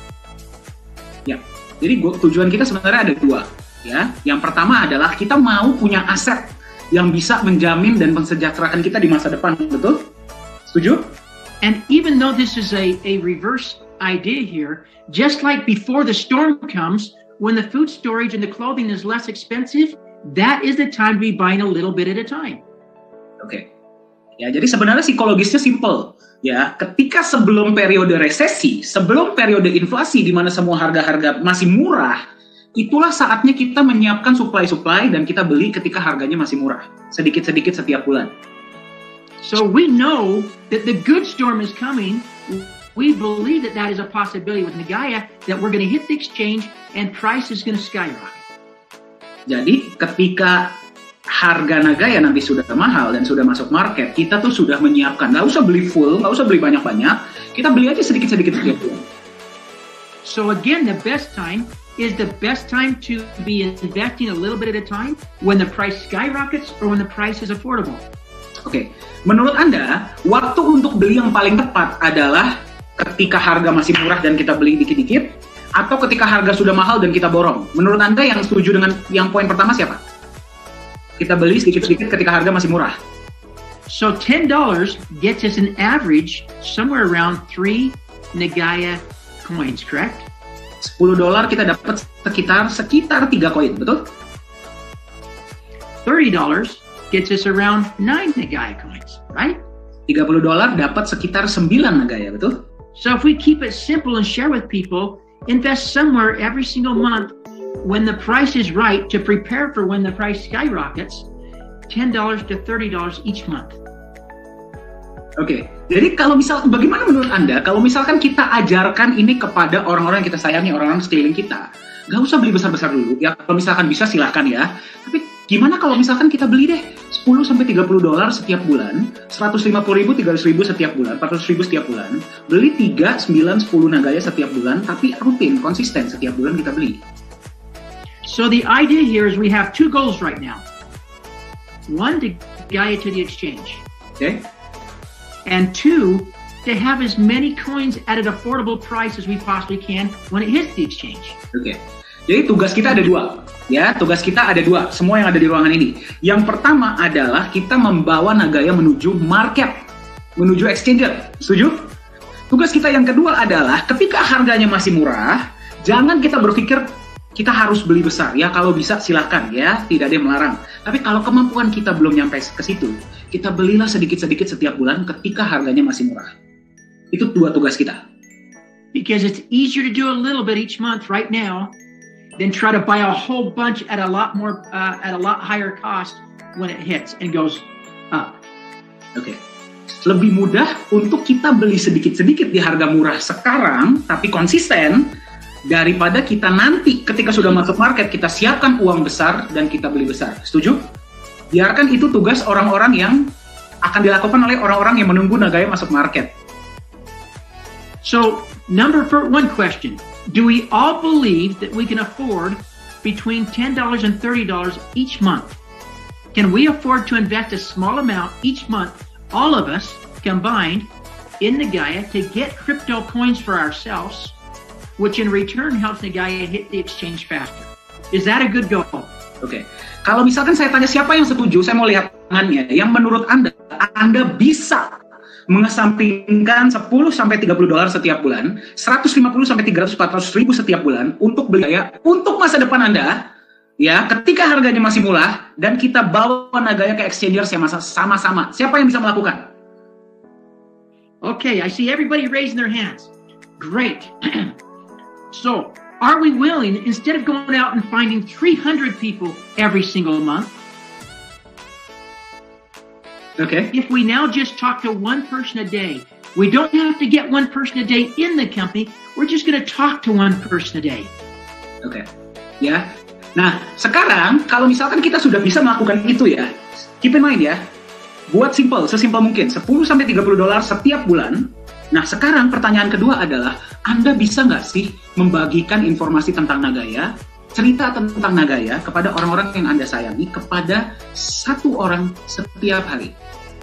Ya. Jadi tujuan kita sebenarnya ada dua, ya. Yang pertama adalah kita mau punya aset yang bisa menjamin dan mensejahterakan kita di masa depan, betul? Setuju? And even though this is a reverse idea here, just like before the storm comes, when the food storage and the clothing is less expensive, that is the time to be buying a little bit at a time. Oke. Ya, jadi sebenarnya psikologisnya simple. Ya, ketika sebelum periode resesi, sebelum periode inflasi di mana semua harga-harga masih murah, itulah saatnya kita menyiapkan supply dan kita beli ketika harganya masih murah, sedikit-sedikit setiap bulan. So we know that the good storm is coming. We believe that is a possibility with Nagaya, that we're going to hit the exchange and price is going to skyrocket. Jadi ketika harga Nagaya nanti sudah mahal dan sudah masuk market, kita tuh sudah menyiapkan. Nggak usah beli full, nggak usah beli banyak-banyak. Kita beli aja sedikit-sedikit setiap bulan. So again, the best time to be investing a little bit at a time when the price skyrockets or when the price is affordable. Oke, menurut Anda, waktu untuk beli yang paling tepat adalah ketika harga masih murah dan kita beli dikit-dikit, atau ketika harga sudah mahal dan kita borong? Menurut Anda yang setuju dengan yang poin pertama siapa? Kita beli sedikit-sedikit ketika harga masih murah. So $10 gets us an average somewhere around 3 Nagaya coins, correct? $10 kita dapat sekitar 3 koin, betul? $30 gets us around 9 Nagaya coins, right? $30 dapat sekitar 9 Nagaya, betul? So if we keep it simple and share with people, invest somewhere every single month when the price is right to prepare for when the price skyrockets, $10 to $30 each month. Oke, jadi bagaimana menurut Anda kalau misalkan kita ajarkan ini kepada orang-orang yang kita sayangi, orang-orang sekeliling kita, nggak usah beli besar-besar dulu, ya kalau misalkan bisa silahkan ya, tapi gimana kalau misalkan kita beli deh $10 sampai $30 setiap bulan, 150.000, 300.000 setiap bulan, 400.000 setiap bulan, beli 3, 9, 10 Nagaya setiap bulan, tapi rutin, konsisten setiap bulan kita beli. So the idea here is we have two goals right now. One, to Nagaya to the exchange. Okay. And two, to have as many coins at an affordable price as we possibly can when it hits the exchange. Oke. Jadi tugas kita ada dua. Ya, tugas kita ada dua. Semua yang ada di ruangan ini. Yang pertama adalah kita membawa Nagaya menuju market, menuju exchanger. Setuju? Tugas kita yang kedua adalah ketika harganya masih murah, jangan kita berpikir kita harus beli besar. Ya, kalau bisa silahkan ya, tidak ada yang melarang. Tapi kalau kemampuan kita belum nyampe ke situ, kita belilah sedikit-sedikit setiap bulan ketika harganya masih murah. Itu dua tugas kita. Because it's easier to do a little bit each month right now than try to buy a whole bunch at a lot higher cost when it hits and goes up. Oke. Lebih mudah untuk kita beli sedikit-sedikit di harga murah sekarang, tapi konsisten, daripada kita nanti ketika sudah masuk market, kita siapkan uang besar dan kita beli besar. Setuju? Biarkan itu tugas orang-orang yang akan dilakukan oleh orang-orang yang menunggu Nagaya masuk market. So, one question. Do we all believe that we can afford between $10 and $30 each month? Can we afford to invest a small amount each month, all of us combined, in Nagaya to get crypto coins for ourselves, which in return helps Nagaya hit the exchange faster? Is that a good goal? Oke. Kalau misalkan saya tanya siapa yang setuju, saya mau lihat tangannya. Yang menurut Anda bisa mengesampingkan 10 sampai $30 setiap bulan, 150 sampai 300 400 ribu setiap bulan untuk beli Nagaya untuk masa depan Anda, ya, ketika harganya masih murah dan kita bawa Nagaya ke exchanges yang sama-sama. Siapa yang bisa melakukan? Okay, I see everybody raising their hands. Great. So, are we willing, instead of going out and finding 300 people every single month, okay, if we now just talk to one person a day, we don't have to get one person a day in the company, we're just going to talk to one person a day. Oke, ya. Nah, sekarang kalau misalkan kita sudah bisa melakukan itu ya, keep in mind ya, buat sesimpel mungkin, 10 sampai $30 setiap bulan. Nah, sekarang pertanyaan kedua adalah, Anda bisa nggak sih membagikan informasi tentang Nagaya, cerita tentang Nagaya kepada orang-orang yang Anda sayangi, kepada satu orang setiap hari?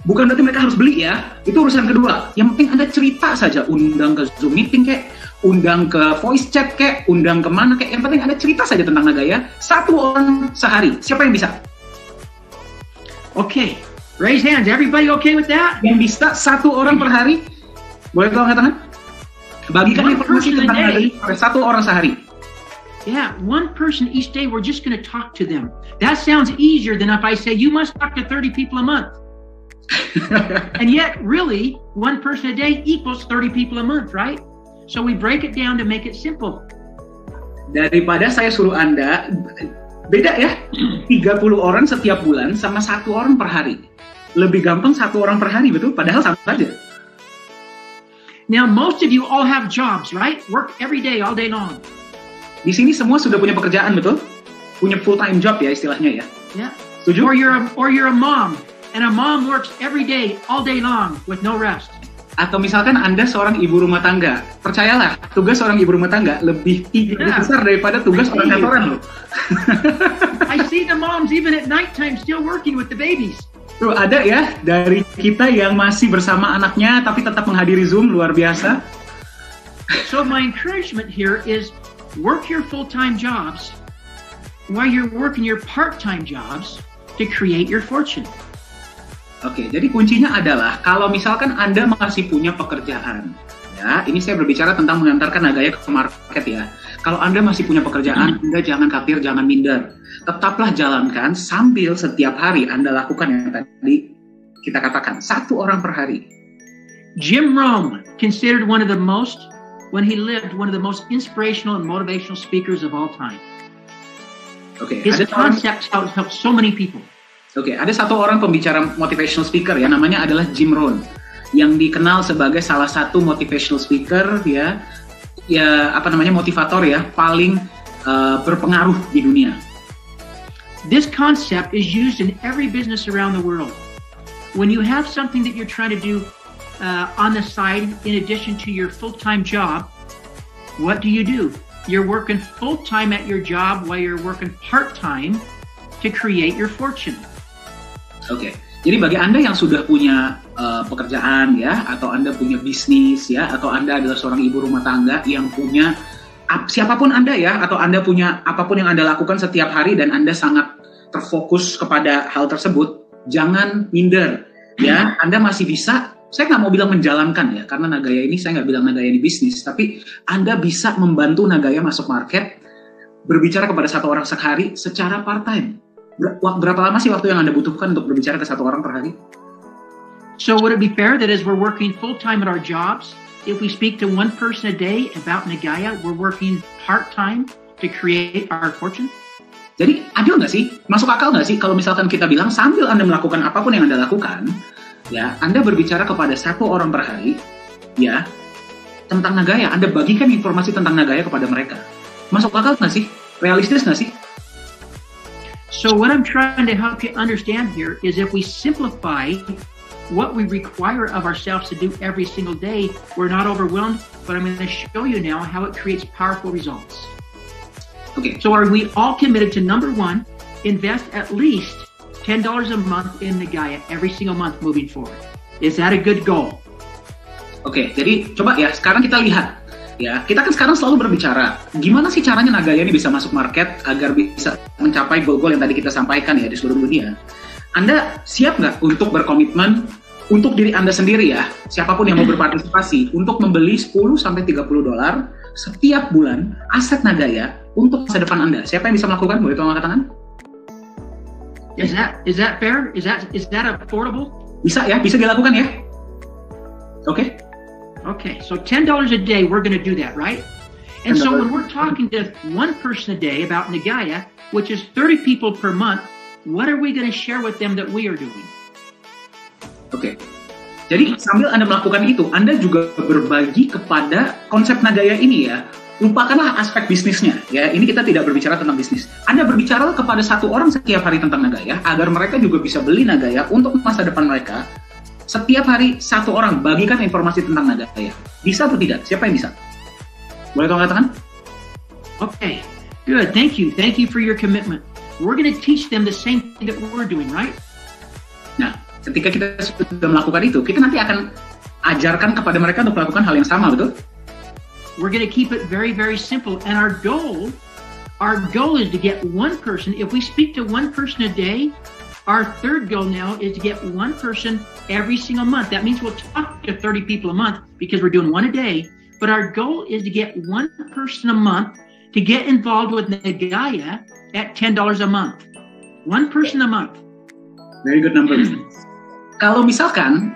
Bukan berarti mereka harus beli ya, itu urusan kedua. Yang penting Anda cerita saja, undang ke Zoom meeting kek, undang ke voice chat kek, undang kemana kek, yang penting Anda cerita saja tentang Nagaya, satu orang sehari. Siapa yang bisa? Okay, raise hands. Everybody okay with that? Yang bisa satu orang per hari? Boleh tolong angkat tangan? Bagikan informasi tentang Nagaya pada satu orang sehari. Yeah, one person each day, we're just going to talk to them. That sounds easier than if I say, you must talk to 30 people a month. And yet, really, one person a day equals 30 people a month, right? So we break it down to make it simple. Daripada saya suruh Anda, beda ya, 30 orang setiap bulan sama satu orang per hari. Lebih gampang satu orang per hari, betul? Padahal sama saja. Now, most of you all have jobs, right? Work every day, all day long. Di sini semua sudah punya pekerjaan, betul? Punya full-time job ya istilahnya ya. Yeah. Setuju? Or you're a mom, and a mom works every day, all day long, with no rest. Atau misalkan Anda seorang ibu rumah tangga. Percayalah, tugas seorang ibu rumah tangga lebih besar daripada tugas orang kantoran loh. I see the moms even at nighttime still working with the babies. Tuh ada ya dari kita yang masih bersama anaknya tapi tetap menghadiri Zoom, luar biasa. So my encouragement here is work your full-time jobs while you're working your part-time jobs to create your fortune. Oke, jadi kuncinya adalah kalau misalkan Anda masih punya pekerjaan, ya, ini saya berbicara tentang mengantarkan Nagaya ke market ya. Kalau Anda masih punya pekerjaan, Anda jangan khawatir, jangan minder. Tetaplah jalankan sambil setiap hari Anda lakukan yang tadi kita katakan, satu orang per hari. Jim Rohn, considered one of the most, when he lived, one of the most inspirational and motivational speakers of all time. Oke, his concepts help so many people. Oke, ada satu orang pembicara motivational speaker ya, namanya adalah Jim Rohn, yang dikenal sebagai salah satu motivational speaker ya, motivator ya, paling berpengaruh di dunia. This concept is used in every business around the world. When you have something that you're trying to do on the side, in addition to your full-time job, what do? You're working full-time at your job while you're working part-time to create your fortune. Oke, jadi bagi Anda yang sudah punya pekerjaan ya, atau Anda punya bisnis ya, atau Anda adalah seorang ibu rumah tangga yang punya siapapun Anda ya, atau Anda punya apapun yang Anda lakukan setiap hari dan Anda sangat terfokus kepada hal tersebut, jangan minder ya. Anda masih bisa, saya nggak mau bilang menjalankan ya, karena Nagaya ini saya nggak bilang Nagaya ini bisnis, tapi Anda bisa membantu Nagaya masuk market, berbicara kepada satu orang sehari secara part-time. Berapa lama sih waktu yang Anda butuhkan untuk berbicara ke satu orang per hari? So would it be fair that as we're working full-time at our jobs, if we speak to one person a day about Nagaya, we're working part-time to create our fortune? Jadi adil nggak sih? Masuk akal nggak sih kalau misalkan kita bilang sambil Anda melakukan apapun yang Anda lakukan, ya, Anda berbicara kepada satu orang per hari, ya, tentang Nagaya, Anda bagikan informasi tentang Nagaya kepada mereka. Masuk akal nggak sih? Realistis nggak sih? So what I'm trying to help you understand here is if we simplify what we require of ourselves to do every single day, we're not overwhelmed, but I'm going to show you now how it creates powerful results. Okay. So are we all committed to, number one, invest at least $10 a month in Nagaya every single month moving forward? Is that a good goal? Oke, jadi coba ya sekarang kita lihat Ya, kita kan sekarang selalu berbicara, gimana sih caranya Nagaya ini bisa masuk market agar bisa mencapai goal-goal yang tadi kita sampaikan ya di seluruh dunia. Anda siap nggak untuk berkomitmen untuk diri Anda sendiri ya, siapapun yang mau berpartisipasi, untuk membeli 10-30 dolar setiap bulan aset Nagaya untuk masa depan Anda? Siapa yang bisa melakukan? Boleh tolong angkat tangan? Is that fair? Is that affordable? Bisa ya, bisa dilakukan ya. Oke. Okay, so $10 a day, we're going to do that, right? And so when we're talking to one person a day about Nagaya, which is 30 people per month, what are we going to share with them that we are doing? Oke. Jadi sambil Anda melakukan itu, Anda juga berbagi kepada konsep Nagaya ini ya. Lupakanlah aspek bisnisnya ya. Ini kita tidak berbicara tentang bisnis. Anda berbicara kepada satu orang setiap hari tentang Nagaya agar mereka juga bisa beli Nagaya untuk masa depan mereka. Setiap hari satu orang bagikan informasi tentang Nagaya. Bisa atau tidak? Siapa yang bisa? Boleh tolong katakan? Okay, good. Thank you. Thank you for your commitment. We're going to teach them the same thing that we're doing, right? Nah, ketika kita sudah melakukan itu, kita nanti akan ajarkan kepada mereka untuk melakukan hal yang sama, betul? We're going to keep it very, very simple. And our goal is to get one person. If we speak to one person a day, our third goal now is to get one person every single month. That means we'll talk to 30 people a month because we're doing one a day. But our goal is to get one person a month to get involved with Nagaya at $10 a month. One person a month. Very good number. Kalau misalkan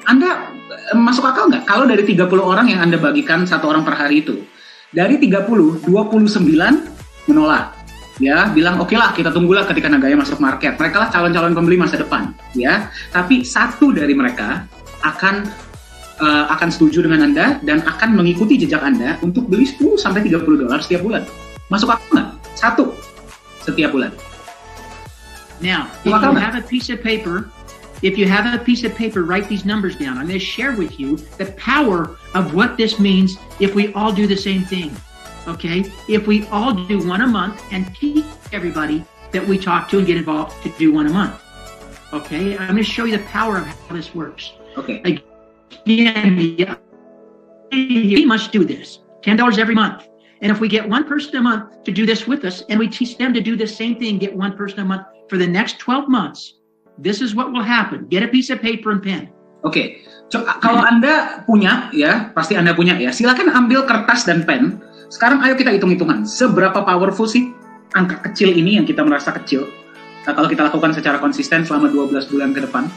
Anda masuk akal nggak? Kalau dari 30 orang yang Anda bagikan satu orang per hari itu, dari 30, 29 menolak. Ya, bilang oke lah, kita tunggulah ketika Nagaya masuk market. Mereka lah calon-calon pembeli masa depan, ya. Tapi satu dari mereka akan setuju dengan Anda dan akan mengikuti jejak Anda untuk beli 10-30 dolar setiap bulan. Masuk akal nggak? Satu setiap bulan. Now, if you have a piece of paper, write these numbers down. I'm going to share with you the power of what this means if we all do the same thing. Okay, if we all do one a month and teach everybody that we talk to and get involved to do one a month. Okay, I'm going to show you the power of how this works. Okay. Again, we must do this. $10 every month. And if we get one person a month to do this with us and we teach them to do the same thing, get one person a month for the next 12 months, this is what will happen. Get a piece of paper and pen. Oke, kalau Anda punya ya, pasti Anda punya ya, silakan ambil kertas dan pen. Sekarang ayo kita hitung-hitungan, seberapa powerful sih angka kecil ini yang kita merasa kecil. Nah, kalau kita lakukan secara konsisten selama 12 bulan ke depan.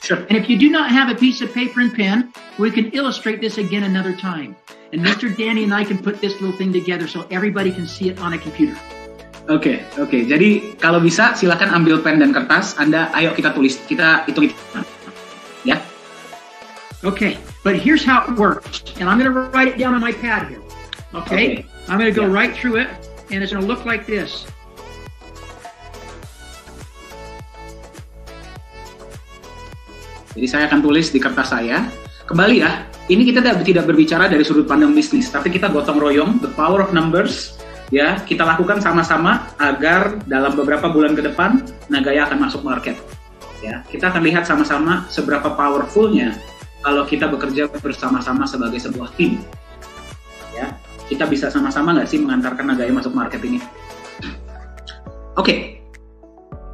Sure. And if you do not have a piece of paper and pen, we can illustrate this again another time. And Mr. Danny and I can put this little thing together so everybody can see it on a computer. Oke. Jadi kalau bisa silakan ambil pen dan kertas. Ayo kita tulis, kita hitung-hitungan. Ya. Okay, but here's how it works. And I'm going to write it down on my pad here. Okay? I'm going to go right through it, and it's going to look like this. Jadi saya akan tulis di kertas saya. Kembali ya, ini kita tidak berbicara dari sudut pandang bisnis, tapi kita gotong royong, the power of numbers, ya, kita lakukan sama-sama agar dalam beberapa bulan ke depan, Nagaya akan masuk market. Ya, kita akan lihat sama-sama seberapa powerfulnya kalau kita bekerja bersama-sama sebagai sebuah tim. Ya, kita bisa sama-sama nggak sih mengantarkan Nagaya masuk market ini? Oke.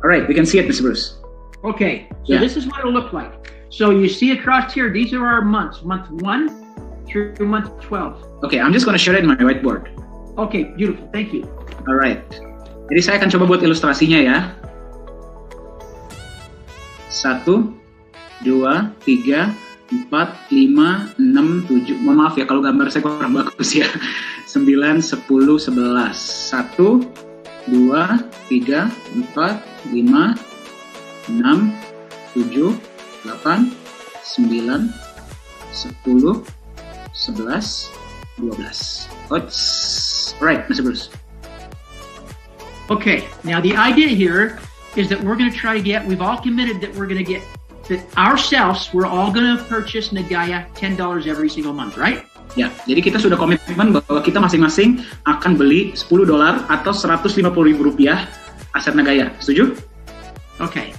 Alright, we can see it, Mr. Bruce. Okay, so this is what it'll look like. So you see across here, these are our months, month 1 through month 12. Okay, I'm just going to share it in my whiteboard. Okay, beautiful, thank you. Alright, jadi saya akan coba buat ilustrasinya ya. 1, 2, 3, 4, 5, 6, 7. Mohon maaf ya kalau gambar saya kurang bagus ya. 9, 10, 11. 1, 2, 3, 4, 5, 6, 7, 8, 9, 10, 11, 12. Right, Mr. Bruce. Okay, now the idea here is that we're going to try to get, we've all committed that we're going to get, that ourselves, we're all going to purchase Nagaya $10 every single month, right? Ya, jadi kita sudah komitmen bahwa kita masing-masing akan beli $10 atau Rp150.000 aset Nagaya. Setuju? Okay.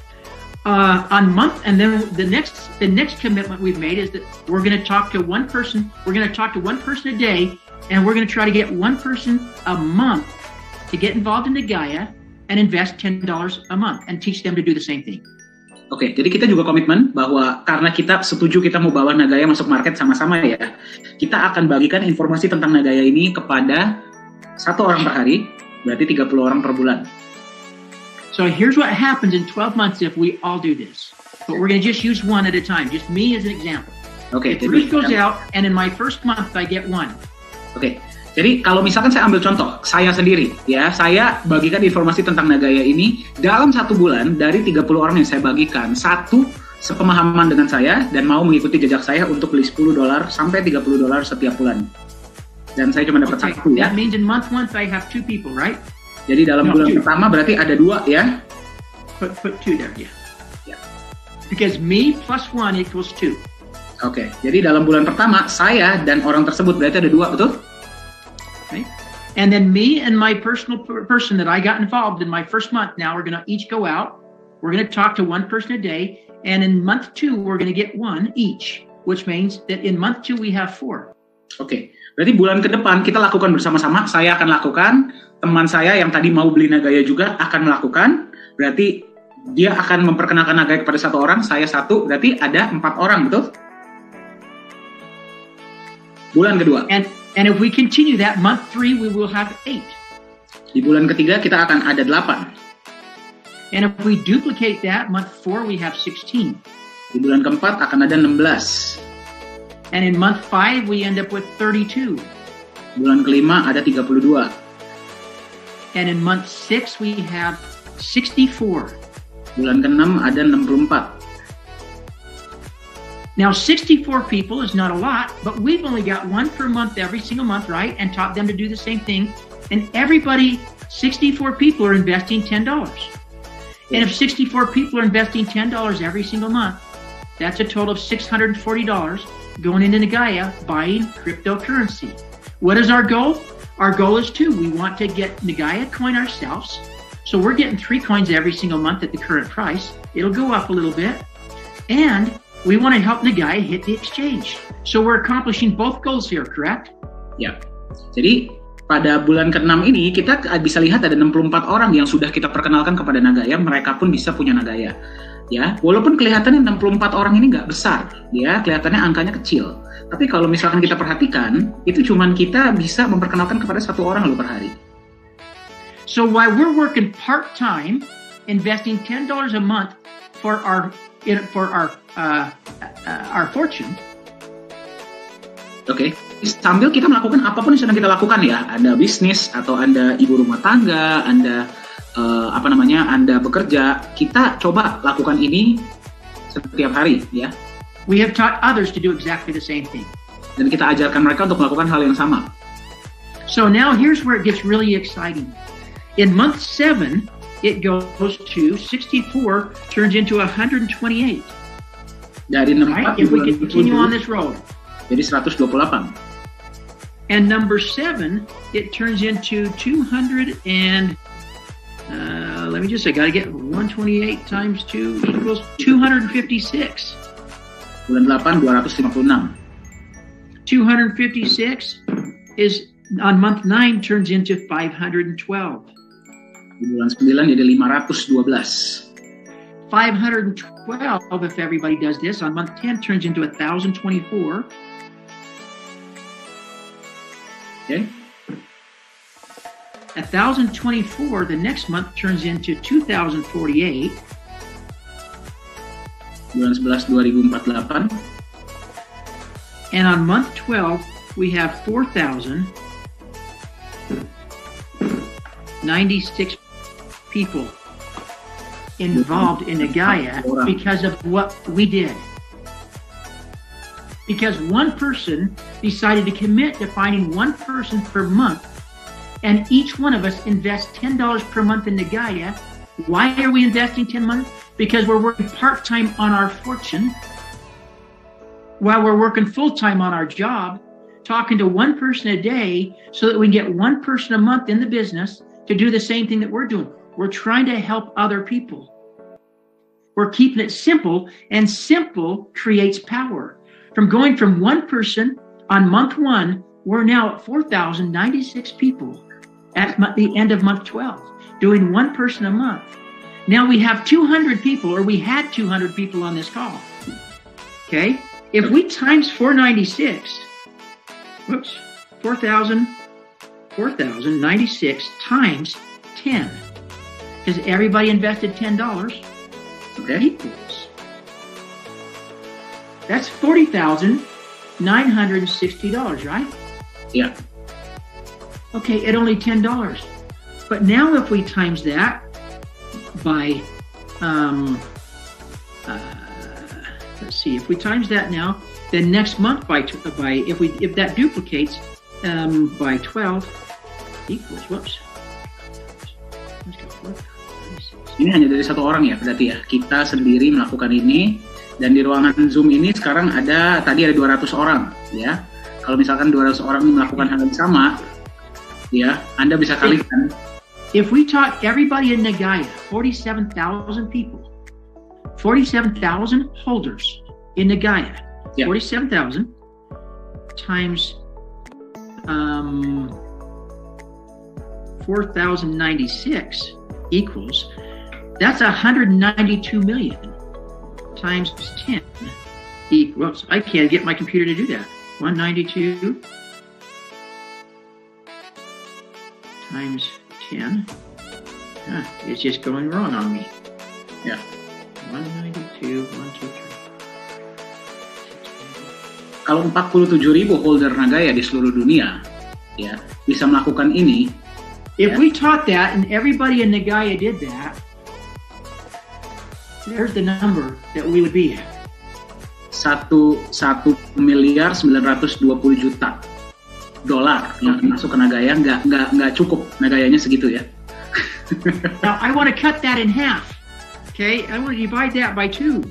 on month, and then the next commitment we've made is that we're going to talk to one person. We're going to talk to one person a day, and we're going to try to get one person a month to get involved in Nagaya and invest $10 a month and teach them to do the same thing. Oke, jadi kita juga komitmen bahwa karena kita setuju kita mau bawa Nagaya masuk market sama-sama ya, kita akan bagikan informasi tentang Nagaya ini kepada 1 orang per hari, berarti 30 orang per bulan. So here's what happens in 12 months if we all do this. But we're going to just use one at a time, just me as an example. Oke, if Bruce goes out and in my first month I get one. Oke, jadi kalau misalkan saya ambil contoh, saya sendiri, ya, saya bagikan informasi tentang Nagaya ini dalam 1 bulan dari 30 orang yang saya bagikan, 1 sepemahaman dengan saya dan mau mengikuti jejak saya untuk beli $10 sampai $30 setiap bulan. Dan saya cuma dapat 1 ya. That means in month 1 I have 2 people, right? Jadi dalam bulan pertama berarti ada 2 ya. Put 2 there, yeah. Yeah. Because me plus 1 equals 2. Oke, jadi dalam bulan pertama saya dan orang tersebut berarti ada 2, betul? Okay. And then me and my personal person that I got involved in my first month, now we're going to each go out. We're going to talk to one person a day. And in month 2, we're going to get 1 each, which means that in month 2, we have 4. Oke, berarti bulan ke depan kita lakukan bersama-sama. Saya akan lakukan, teman saya yang tadi mau beli Nagaya juga akan melakukan. Berarti dia akan memperkenalkan Nagaya kepada 1 orang, saya 1, berarti ada 4 orang, betul? Bulan kedua. And if we continue that, month 3 we will have 8. Di bulan ketiga kita akan ada 8. And if we duplicate that, month 4 we have 16. Di bulan keempat akan ada 16. And in month 5 we end up with 32. Bulan kelima ada 32. And in month 6 we have 64. Bulan ke-6 ada 64. Now 64 people is not a lot, but we've only got 1 per month every single month, right? And taught them to do the same thing. And everybody, 64 people are investing $10. And if 64 people are investing $10 every single month, that's a total of $640 going into Nagaya buying cryptocurrency. What is our goal? Our goal is 2. We want to get Nagaya coin ourselves. So we're getting 3 coins every single month at the current price. It'll go up a little bit. And we want to help Nagaya hit the exchange. So we're accomplishing both goals here, correct? Ya. Jadi pada bulan ke-6 ini kita bisa lihat ada 64 orang yang sudah kita perkenalkan kepada Nagaya, mereka pun bisa punya Nagaya. Ya, walaupun kelihatannya 64 orang ini nggak besar, ya, kelihatannya angkanya kecil. Tapi kalau misalkan kita perhatikan, itu cuman kita bisa memperkenalkan kepada 1 orang loh per hari. So while we're working part-time, investing $10 a month for our fortune. Oke, sambil kita melakukan apapun yang sedang kita lakukan ya, Anda bisnis atau Anda ibu rumah tangga, Anda Anda bekerja, kita coba lakukan ini setiap hari ya. We have taught others to do exactly the same thing. Dan kita ajarkan mereka untuk melakukan hal yang sama. So now here's where it gets really exciting. In month 7, it goes to 64, turns into 128. Dari 64 right? If we continue on this road. Jadi 128. And number 7, it turns into 200 and let me just say, got to get 128 times 2 equals 256. Bulan 8, 256. 256 is on month 9 turns into 512. Di bulan 9 jadi 512. 512, if everybody does this, on month 10 turns into 1,024. Okay. 1,024, the next month turns into 2,048. Bulan 11, 2048. And on month 12, we have 4,096 people involved in Nagaya because of what we did. Because one person decided to commit to finding one person per month, and each one of us invests $10 per month in Nagaya. Why are we investing 10 months? Because we're working part-time on our fortune while we're working full-time on our job, talking to one person a day so that we can get one person a month in the business to do the same thing that we're doing. We're trying to help other people. We're keeping it simple, and simple creates power. From going from one person on month 1, we're now at 4,096 people at the end of month 12, doing one person a month. Now we have 200 people, or we had 200 people on this call. Okay? If we times 496, 4,096 times 10, because everybody invested $10, equals. That's $40,960, right? Yeah. Okay, at only $10. But now if we times that by, let's see, if we times that now, then next month if that duplicates by 12 equals, Ini hanya dari satu orang ya, berarti ya. Kita sendiri melakukan ini, dan di ruangan Zoom ini sekarang tadi ada 200 orang, ya. Kalau misalkan 200 orang melakukan hal yang sama, ya, Anda bisa kalikan. If we taught everybody in Nagaya, 47,000 people, 47,000 holders in Nagaya, 47,000 times 4,096 equals, that's 192 million times 10 equals, I can't get my computer to do that. 192 times 10. It's just going wrong on me. Yeah. 192, 1, 2, 3. Kalau 47.000 holder Nagaya di seluruh dunia, ya, bisa melakukan ini. If we taught that and everybody in Nagaya did that, there's the number that we would be at. 1.920 juta dolar yang masuk ke Nagaya, nggak cukup Nagayanya segitu ya. Now I want to cut that in half. Okay, I want to divide that by 2.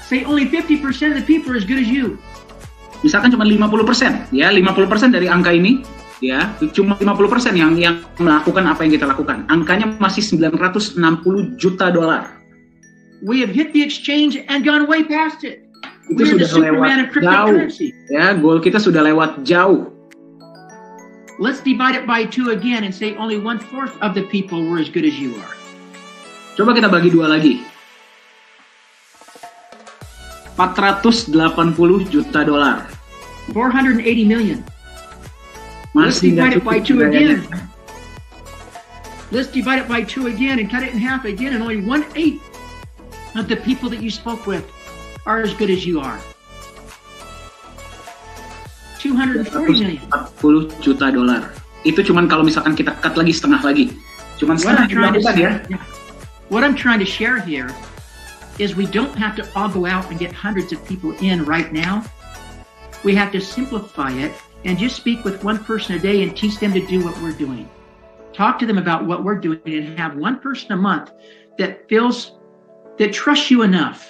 Say only 50% of the people are as good as you. Misalkan cuma 50%, ya, 50% dari angka ini, ya, cuma 50% yang melakukan apa yang kita lakukan. Angkanya masih 960 juta dolar. We have hit the exchange and gone way past it. Itu sudah lewat jauh. Ya, goal kita sudah lewat jauh. Let's divide it by 2 again and say only 1/4 of the people were as good as you are. Coba kita bagi 2 lagi. 480 juta dolar. 480 million. Let's Masih divide it by 2 again. Gayanya. Let's divide it by 2 again and cut it in half again, and only 1/8 of the people that you spoke with are as good as you are. 240 million. 40 juta dolar. Itu cuman kalau misalkan kita cut lagi setengah lagi. Cuman setengah ya. What I'm trying to share here is we don't have to all go out and get hundreds of people in right now. We have to simplify it and just speak with one person a day and teach them to do what we're doing. Talk to them about what we're doing and have one person a month that trusts you enough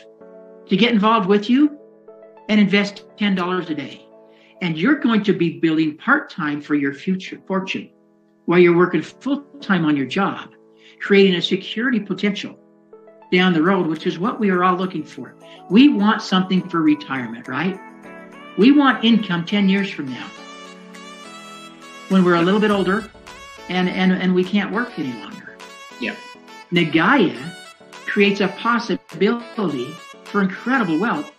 to get involved with you and invest $10 a day. And you're going to be building part-time for your future fortune while you're working full-time on your job, creating a security potential down the road, which is what we are all looking for. We want something for retirement, right? We want income 10 years from now when we're a little bit older and we can't work any longer. Yeah. Nagaya creates a possibility for incredible wealth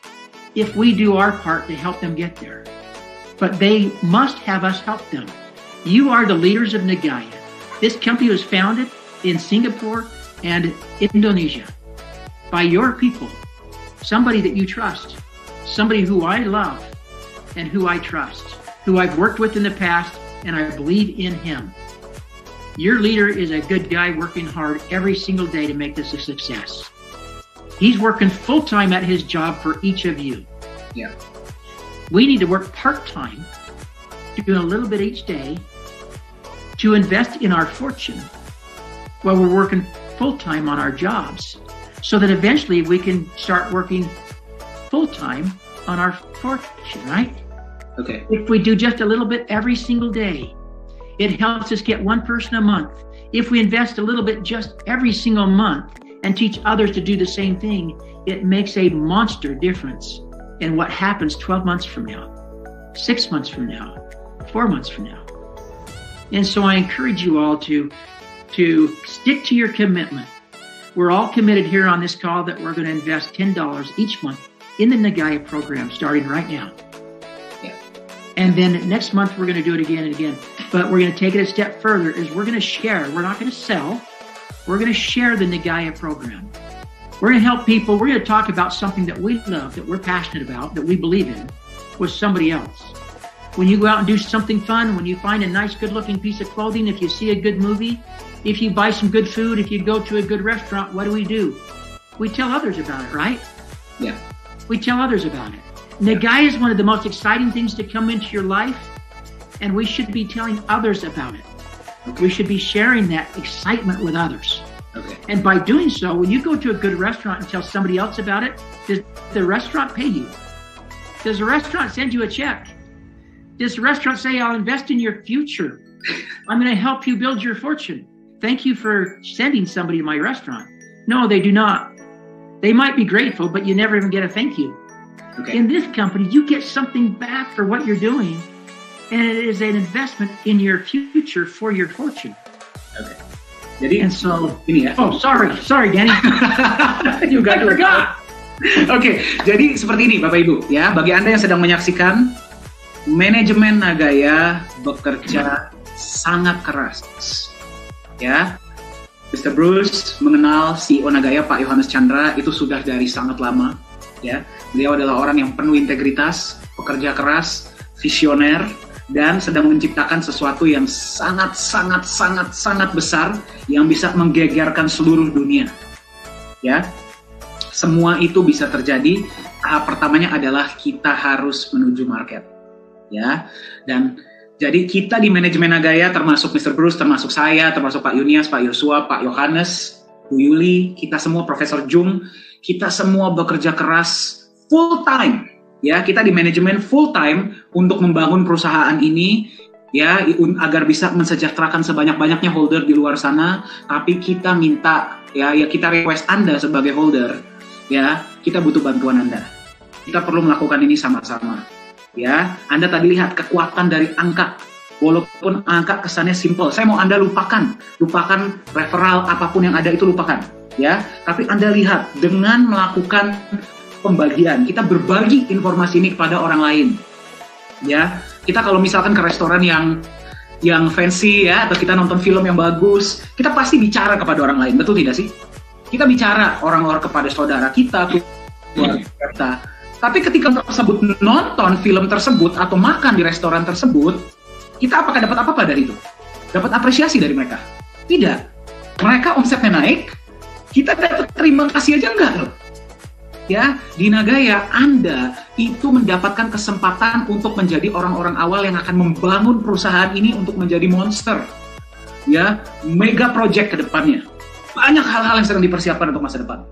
if we do our part to help them get there. But they must have us help them. You are the leaders of Nagaya. This company was founded in Singapore and Indonesia by your people, somebody that you trust, somebody who I love and who I trust, who I've worked with in the past, and I believe in him. Your leader is a good guy working hard every single day to make this a success. He's working full-time at his job for each of you. Yeah. We need to work part-time, doing a little bit each day, to invest in our fortune while we're working full-time on our jobs, so that eventually we can start working full-time on our fortune, right? Okay. If we do just a little bit every single day, it helps us get one person a month. If we invest a little bit just every single month, and teach others to do the same thing, it makes a monster difference in what happens 12 months from now, 6 months from now, 4 months from now. And so I encourage you all to stick to your commitment. We're all committed here on this call that we're going to invest $10 each month in the Nagaya program starting right now. Yeah. And then next month, we're going to do it again and again. But we're going to take it a step further, is we're going to share. We're not going to sell. We're going to share the Nagaya program. We're going to help people. We're going to talk about something that we love, that we're passionate about, that we believe in, with somebody else. When you go out and do something fun, when you find a nice, good-looking piece of clothing, if you see a good movie, if you buy some good food, if you go to a good restaurant, what do? We tell others about it, right? Yeah. We tell others about it. Nagaya is one of the most exciting things to come into your life, and we should be telling others about it. Okay. We should be sharing that excitement with others. Okay. And by doing so, when you go to a good restaurant and tell somebody else about it, does the restaurant pay you? Does the restaurant send you a check? Does the restaurant say, I'll invest in your future? I'm going to help you build your fortune. Thank you for sending somebody to my restaurant. No, they do not. They might be grateful, but you never even get a thank you. Okay. In this company, you get something back for what you're doing, and it is an investment in your future for your fortune. Okay. Jadi, and so, ini ya. Oh, sorry, Danny. You got it. Oke, jadi seperti ini Bapak Ibu ya. Bagi Anda yang sedang menyaksikan, manajemen Nagaya bekerja sangat keras. Ya, Mr. Bruce mengenal CEO Nagaya Pak Yohanes Chandra itu sudah dari sangat lama. Ya, beliau adalah orang yang penuh integritas, pekerja keras, visioner, dan sedang menciptakan sesuatu yang sangat besar yang bisa menggegerkan seluruh dunia. Ya, semua itu bisa terjadi. Tahap pertamanya adalah kita harus menuju market. Ya, dan jadi kita di manajemen Nagaya, termasuk Mr. Bruce, termasuk saya, termasuk Pak Yunias, Pak Yosua, Pak Yohanes, Bu Yuli, kita semua, Profesor Jung, kita semua bekerja keras full time. Ya, kita di manajemen full time untuk membangun perusahaan ini, ya, agar bisa mensejahterakan sebanyak-banyaknya holder di luar sana. Tapi kita minta, ya kita request Anda sebagai holder, ya, kita butuh bantuan Anda. Kita perlu melakukan ini sama-sama. Ya, Anda tadi lihat kekuatan dari angka. Walaupun angka kesannya simple, saya mau Anda lupakan referral apapun yang ada itu lupakan, ya. Tapi Anda lihat dengan melakukan pembagian, kita berbagi informasi ini kepada orang lain, ya. Kita kalau misalkan ke restoran yang fancy, ya, atau kita nonton film yang bagus, kita pasti bicara kepada orang lain, betul tidak sih? Kita bicara orang-orang kepada saudara kita, keluarga kita. Tapi ketika tersebut nonton film tersebut atau makan di restoran tersebut, kita apakah dapat apa-apa dari itu? Dapat apresiasi dari mereka? Tidak. Mereka omsetnya naik, kita dapat terima kasih aja enggak loh. Ya, di Nagaya Anda itu mendapatkan kesempatan untuk menjadi orang-orang awal yang akan membangun perusahaan ini untuk menjadi monster. Ya, mega project ke depannya. Banyak hal-hal yang sedang dipersiapkan untuk masa depan.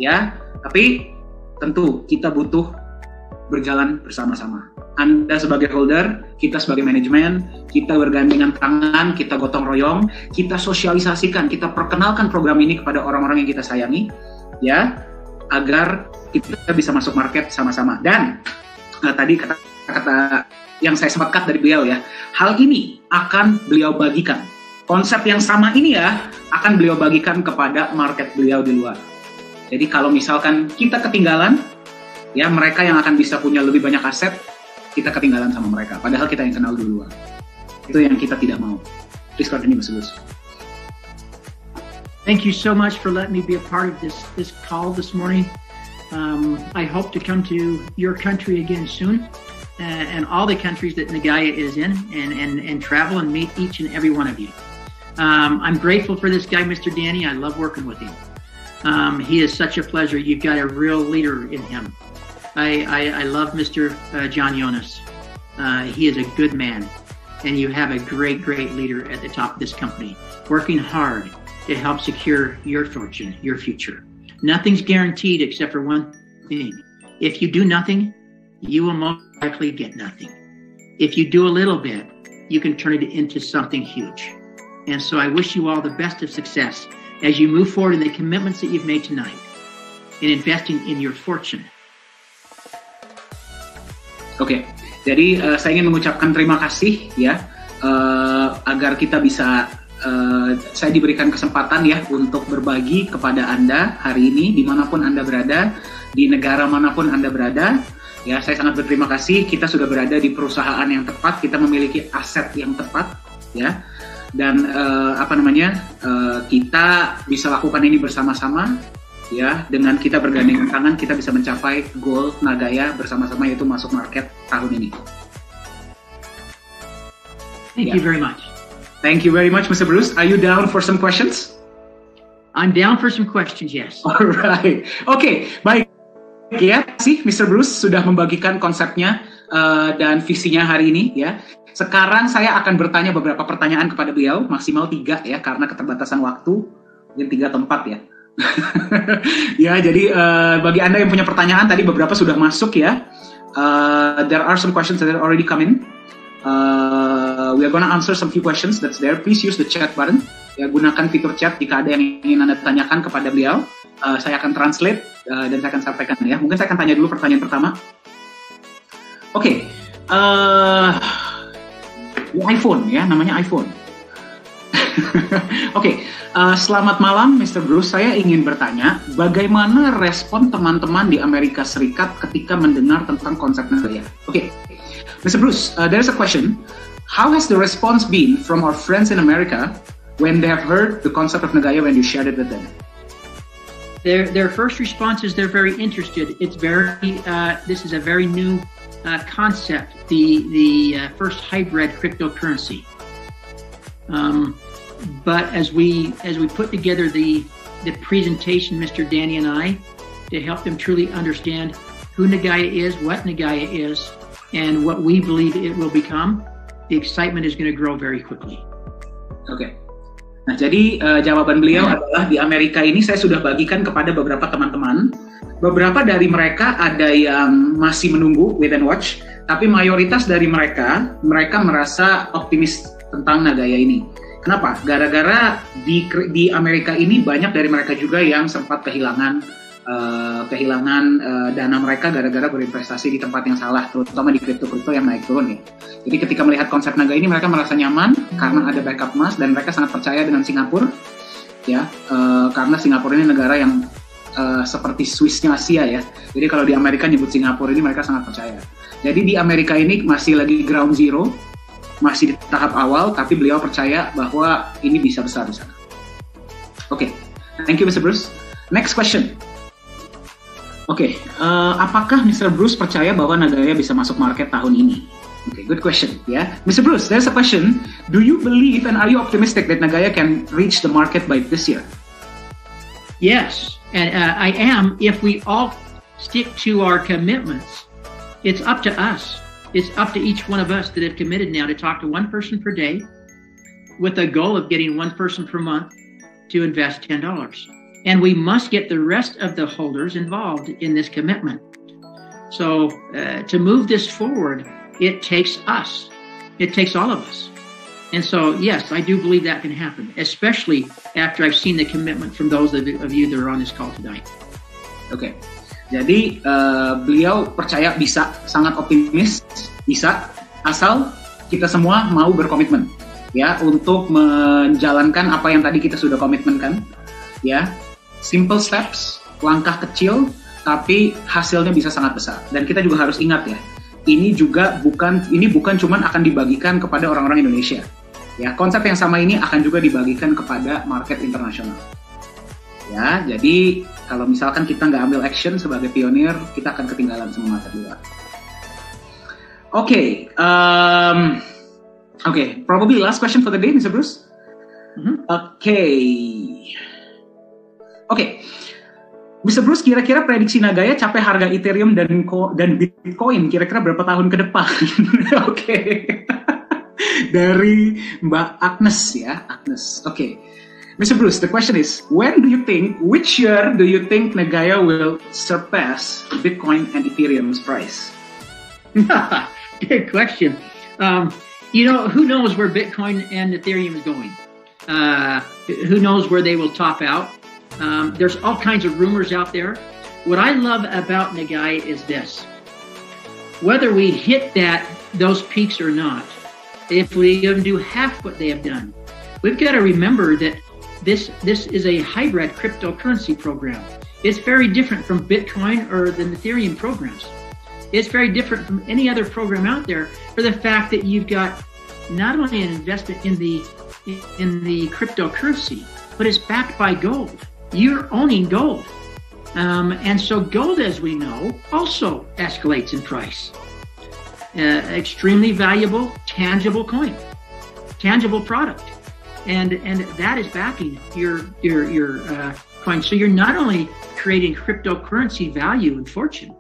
Ya, tapi tentu kita butuh berjalan bersama-sama. Anda sebagai holder, kita sebagai manajemen, kita bergandengan tangan, kita gotong royong, kita sosialisasikan, kita perkenalkan program ini kepada orang-orang yang kita sayangi, ya, agar kita bisa masuk market sama-sama. Dan tadi kata-kata yang saya sempat cut dari beliau, ya, hal ini akan beliau bagikan. Konsep yang sama ini ya akan beliau bagikan kepada market beliau di luar. Jadi kalau misalkan kita ketinggalan, ya mereka yang akan bisa punya lebih banyak aset, kita ketinggalan sama mereka. Padahal kita yang kenal duluan. Itu yang kita tidak mau. Please continue, Mas Gus. Thank you so much for letting me be a part of this call this morning. I hope to come to your country again soon, and all the countries that Nagaya is in, and travel and meet each and every one of you. I'm grateful for this guy, Mr. Danny. I love working with him. He is such a pleasure. You've got a real leader in him. I love Mr. John Jonas. He is a good man, and you have a great leader at the top of this company, working hard to help secure your fortune, your future. Nothing's guaranteed except for one thing. If you do nothing, you will most likely get nothing. If you do a little bit, you can turn it into something huge. And so I wish you all the best of success as you move forward in the commitments that you've made tonight in investing in your fortune. Oke, jadi saya ingin mengucapkan terima kasih ya, agar kita bisa, saya diberikan kesempatan ya untuk berbagi kepada Anda hari ini dimanapun Anda berada, di negara manapun Anda berada. Ya, saya sangat berterima kasih. Kita sudah berada di perusahaan yang tepat, kita memiliki aset yang tepat, ya. Dan kita bisa lakukan ini bersama-sama, ya. Dengan kita bergandengan tangan, kita bisa mencapai goal Nagaya bersama-sama, yaitu masuk market tahun ini. Thank you very much. Thank you very much, Mr. Bruce. Are you down for some questions? I'm down for some questions, yes. Alright, oke, baik. Ya, sih Mr. Bruce sudah membagikan konsepnya dan visinya hari ini ya. Sekarang saya akan bertanya beberapa pertanyaan kepada beliau, maksimal 3 ya, karena keterbatasan waktu, mungkin 3 atau 4 ya. Ya, jadi bagi Anda yang punya pertanyaan tadi beberapa sudah masuk ya. There are some questions that already come in. We are gonna answer some few questions that's there. Please use the chat button. Ya, gunakan fitur chat jika ada yang ingin Anda tanyakan kepada beliau. Saya akan translate dan saya akan sampaikan ya. Mungkin saya akan tanya dulu pertanyaan pertama. Oke, iPhone ya, namanya iPhone. Oke, selamat malam Mr. Bruce. Saya ingin bertanya, bagaimana respon teman-teman di Amerika Serikat ketika mendengar tentang konsep Nagaya? Oke, Mr. Bruce, there's a question. How has the response been from our friends in America when they have heard the concept of Nagaya when you shared it with them? Their first response is they're very interested. It's this is a very new concept, the first hybrid cryptocurrency. But as we put together the presentation, Mr. Danny and I, to help them truly understand who Nagaya is, what Nagaya is, and what we believe it will become, the excitement is going to grow very quickly. Okay. Nah, jadi jawaban beliau adalah di Amerika ini saya sudah bagikan kepada beberapa teman-teman. Beberapa dari mereka ada yang masih menunggu, wait and watch, tapi mayoritas dari mereka merasa optimis tentang Nagaya ini. Kenapa? Gara-gara di Amerika ini banyak dari mereka juga yang sempat kehilangan dana mereka gara-gara berinvestasi di tempat yang salah, terutama di kripto-kripto yang naik turun ya. Jadi ketika melihat konsep Nagaya ini mereka merasa nyaman karena ada backup emas dan mereka sangat percaya dengan Singapura ya, karena Singapura ini negara yang seperti Swissnya Asia ya. Jadi kalau di Amerika nyebut Singapura ini mereka sangat percaya. Jadi di Amerika ini masih lagi ground zero, masih di tahap awal, tapi beliau percaya bahwa ini bisa besar di sana. Oke, thank you Mr. Bruce. Next question. Oke, apakah Mr. Bruce percaya bahwa Nagaya bisa masuk market tahun ini? Okay, good question. Yeah, Mr. Bruce, there's a question. Do you believe and are you optimistic that Nagaya can reach the market by this year? Yes, and I am. If we all stick to our commitments, it's up to us. It's up to each one of us that have committed now to talk to one person per day, with a goal of getting one person per month to invest $10. And we must get the rest of the holders involved in this commitment. So to move this forward, it takes us. It takes all of us. And so, yes, I do believe that can happen, especially after I've seen the commitment from those of you that are on this call tonight. Oke, jadi beliau percaya bisa, sangat optimis, bisa, asal kita semua mau berkomitmen, ya, untuk menjalankan apa yang tadi kita sudah komitmenkan, ya. Simple steps, langkah kecil, tapi hasilnya bisa sangat besar. Dan kita juga harus ingat ya, ini bukan cuma akan dibagikan kepada orang-orang Indonesia. Ya, konsep yang sama ini akan juga dibagikan kepada market internasional. Ya, jadi kalau misalkan kita nggak ambil action sebagai pionir, kita akan ketinggalan sama market luar. Oke, probably last question for the day, Mr. Bruce. Oke, Mr. Bruce, kira-kira prediksi Nagaya capai harga Ethereum dan Bitcoin kira-kira berapa tahun ke depan? Oke, dari Mbak Agnes ya, Agnes. Oke, Mr. Bruce, the question is, which year do you think Nagaya will surpass Bitcoin and Ethereum's price? Good question. Who knows where Bitcoin and Ethereum is going? Who knows where they will top out? There's all kinds of rumors out there. What I love about Nagaya is this. Whether we hit those peaks or not, if we even do half what they have done, we've got to remember that this is a hybrid cryptocurrency program. It's very different from Bitcoin or the Ethereum programs. It's very different from any other program out there for the fact that you've got not only an investment in the cryptocurrency, but it's backed by gold. You're owning gold. And so gold, as we know, also escalates in price. Extremely valuable, tangible coin, tangible product. And that is backing your coin. So you're not only creating cryptocurrency value and fortune,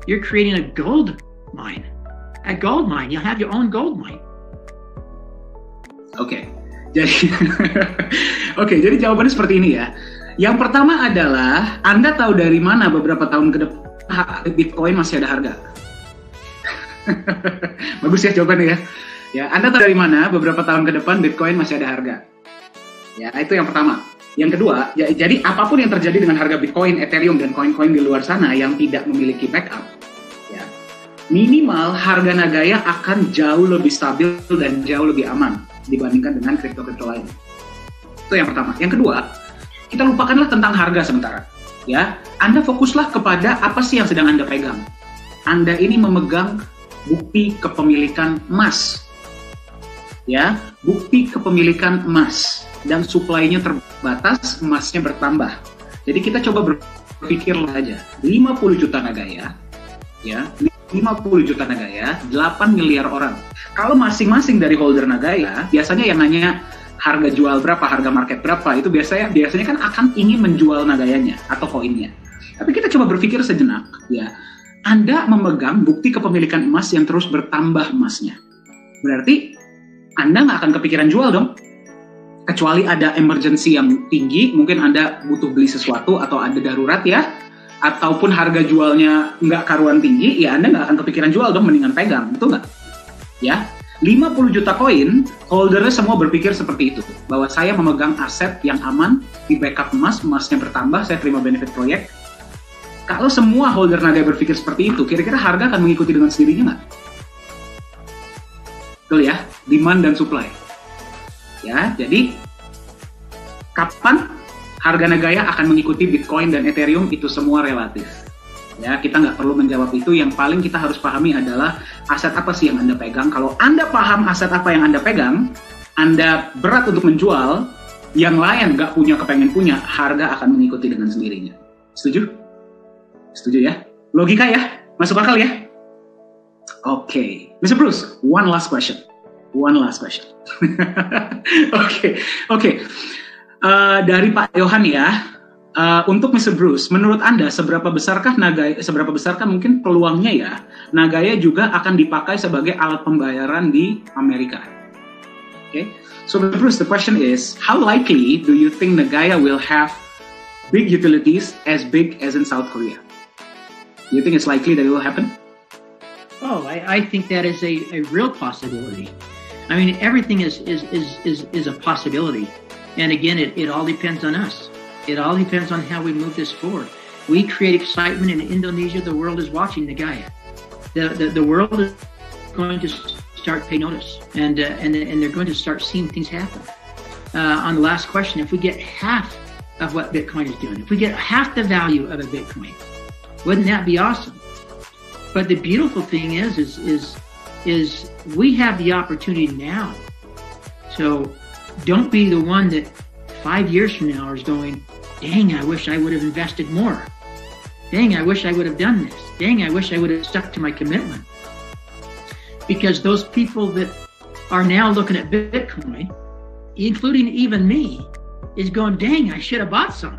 you're creating a gold mine. A gold mine. You'll have your own gold mine. Oke. Jadi jawabannya seperti ini ya. Yang pertama adalah, Anda tahu dari mana beberapa tahun ke depan Bitcoin masih ada harga? Bagus ya jawabannya ya. Ya, Anda tahu dari mana beberapa tahun ke depan Bitcoin masih ada harga? Ya, itu yang pertama. Yang kedua, ya, jadi apapun yang terjadi dengan harga Bitcoin, Ethereum, dan koin-koin di luar sana yang tidak memiliki backup, ya, minimal harga Nagaya akan jauh lebih stabil dan jauh lebih aman dibandingkan dengan kripto-kripto lain. Itu yang pertama. Yang kedua, kita lupakanlah tentang harga sementara. Ya, Anda fokuslah kepada apa sih yang sedang Anda pegang. Anda ini memegang bukti kepemilikan emas. Ya, bukti kepemilikan emas, dan supply-nya terbatas, emasnya bertambah. Jadi kita coba berpikirlah aja, 50 juta Nagaya, ya, 50 juta Nagaya, 8 miliar orang. Kalau masing-masing dari holder Nagaya, biasanya yang nanya harga jual berapa, harga market berapa, itu biasanya kan akan ingin menjual Nagayanya atau koinnya. Tapi kita coba berpikir sejenak, ya, Anda memegang bukti kepemilikan emas yang terus bertambah emasnya. Berarti Anda nggak akan kepikiran jual dong. Kecuali ada emergency yang tinggi, mungkin Anda butuh beli sesuatu atau ada darurat ya, ataupun harga jualnya nggak karuan tinggi, ya Anda nggak akan kepikiran jual dong, mendingan pegang, betul nggak? Ya, 50 juta koin, holdernya semua berpikir seperti itu, bahwa saya memegang aset yang aman, di backup emas, emasnya bertambah, saya terima benefit proyek. Kalau semua holder Nagaya berpikir seperti itu, kira-kira harga akan mengikuti dengan sendirinya nggak? Betul ya, demand dan supply. Ya, jadi kapan harga Nagaya akan mengikuti Bitcoin dan Ethereum, itu semua relatif. Ya, kita nggak perlu menjawab itu. Yang paling kita harus pahami adalah aset apa sih yang Anda pegang. Kalau Anda paham aset apa yang Anda pegang, Anda berat untuk menjual, yang lain nggak punya, kepengen punya, harga akan mengikuti dengan sendirinya. Setuju? Setuju ya? Logika ya? Masuk akal ya? Oke, Mr. Bruce, one last question. Oke. Dari Pak Yohan ya, untuk Mr. Bruce, menurut Anda seberapa besarkah mungkin peluangnya ya Nagaya juga akan dipakai sebagai alat pembayaran di Amerika? Okay. So Mr. Bruce, the question is, how likely do you think Nagaya will have big utilities as big as in South Korea? Do you think it's likely that it will happen? Oh, I think that is a real possibility. I mean, everything is a possibility. And again, it all depends on us. It all depends on how we move this forward. We create excitement in Indonesia. The world is watching Nagaya. The world is going to start paying notice, and they're going to start seeing things happen. On the last question, if we get half of what Bitcoin is doing, if we get half the value of a Bitcoin, wouldn't that be awesome? But the beautiful thing is we have the opportunity now. So don't be the one that 5 years from now is going, dang, I wish I would have invested more. Dang, I wish I would have done this. Dang, I wish I would have stuck to my commitment. Because those people that are now looking at Bitcoin, including even me, is going, dang, I should have bought some,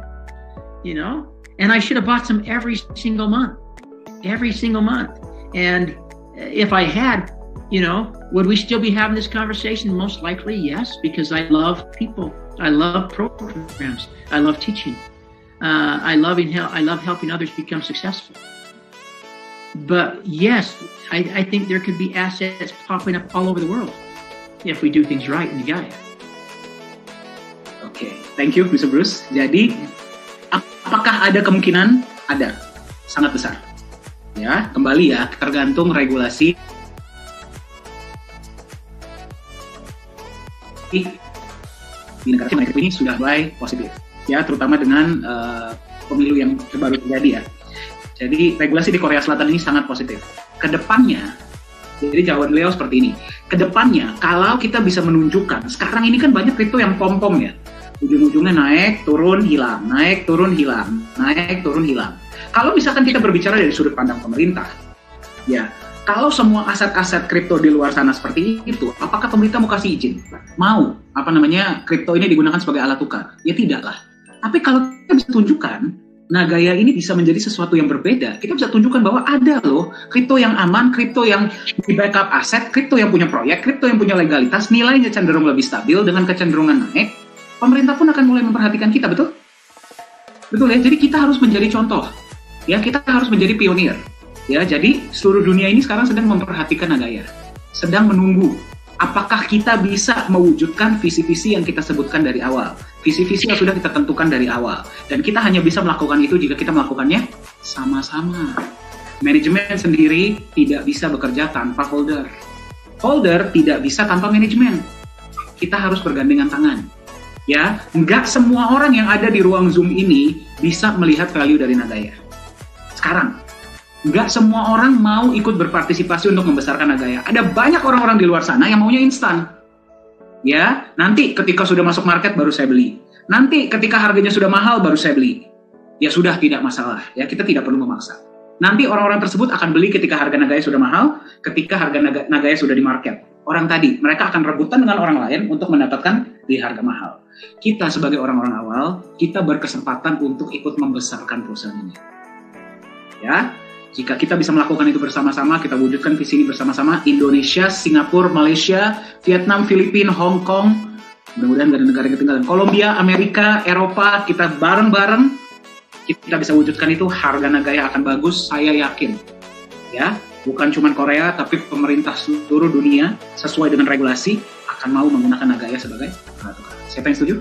you know? And I should have bought some every single month. And if I had, you know, would we still be having this conversation? Most likely, yes, because I love people. I love programs. I love teaching. I love helping others become successful. But yes, I think there could be assets popping up all over the world if we do things right in Nagaya. Thank you, Mr. Bruce. Jadi, apakah ada kemungkinan? Ada, sangat besar. Ya, kembali ya, tergantung regulasi di negara ini sudah mulai positif. Ya, terutama dengan pemilu yang baru terjadi ya. Jadi, regulasi di Korea Selatan ini sangat positif. Kedepannya, jadi jawaban beliau seperti ini. Kedepannya, kalau kita bisa menunjukkan, sekarang ini kan banyak kripto yang pom-pom ya. Ujung-ujungnya naik, turun, hilang, naik, turun, hilang, naik, turun, hilang. Kalau misalkan kita berbicara dari sudut pandang pemerintah, ya, kalau semua aset-aset kripto di luar sana seperti itu, apakah pemerintah mau kasih izin? Mau, kripto ini digunakan sebagai alat tukar? Ya tidaklah. Tapi kalau kita bisa tunjukkan, Nagaya ini bisa menjadi sesuatu yang berbeda. Kita bisa tunjukkan bahwa ada loh kripto yang aman, kripto yang di backup aset, kripto yang punya proyek, kripto yang punya legalitas, nilainya cenderung lebih stabil dengan kecenderungan naik. Pemerintah pun akan mulai memperhatikan kita, betul? Betul ya. Jadi kita harus menjadi contoh. Ya, kita harus menjadi pionir. Ya, jadi seluruh dunia ini sekarang sedang memperhatikan Nagaya. Sedang menunggu apakah kita bisa mewujudkan visi-visi yang kita sebutkan dari awal. Visi-visi yang sudah kita tentukan dari awal. Dan kita hanya bisa melakukan itu jika kita melakukannya sama-sama. Manajemen sendiri tidak bisa bekerja tanpa holder. Holder tidak bisa tanpa manajemen. Kita harus bergandengan tangan. Ya, nggak semua orang yang ada di ruang Zoom ini bisa melihat value dari Nagaya. Sekarang, nggak semua orang mau ikut berpartisipasi untuk membesarkan Nagaya. Ada banyak orang-orang di luar sana yang maunya instan. Ya, nanti ketika sudah masuk market baru saya beli. Nanti ketika harganya sudah mahal baru saya beli. Ya sudah, tidak masalah. Ya, kita tidak perlu memaksa. Nanti orang-orang tersebut akan beli ketika harga Nagaya sudah mahal, ketika harga Nagaya sudah di market. Orang tadi, mereka akan rebutan dengan orang lain untuk mendapatkan di harga mahal. Kita sebagai orang-orang awal, kita berkesempatan untuk ikut membesarkan perusahaan ini. Ya, jika kita bisa melakukan itu bersama-sama, kita wujudkan visi ini bersama-sama, Indonesia, Singapura, Malaysia, Vietnam, Filipina, Hong Kong, mudah-mudahan gak ada negara yang ketinggalan, Kolombia, Amerika, Eropa, kita bareng-bareng, kita bisa wujudkan itu, harga Nagaya akan bagus, saya yakin. Ya, bukan cuma Korea, tapi pemerintah seluruh dunia, sesuai dengan regulasi, akan mau menggunakan Nagaya sebagai alat tukar. Siapa yang setuju?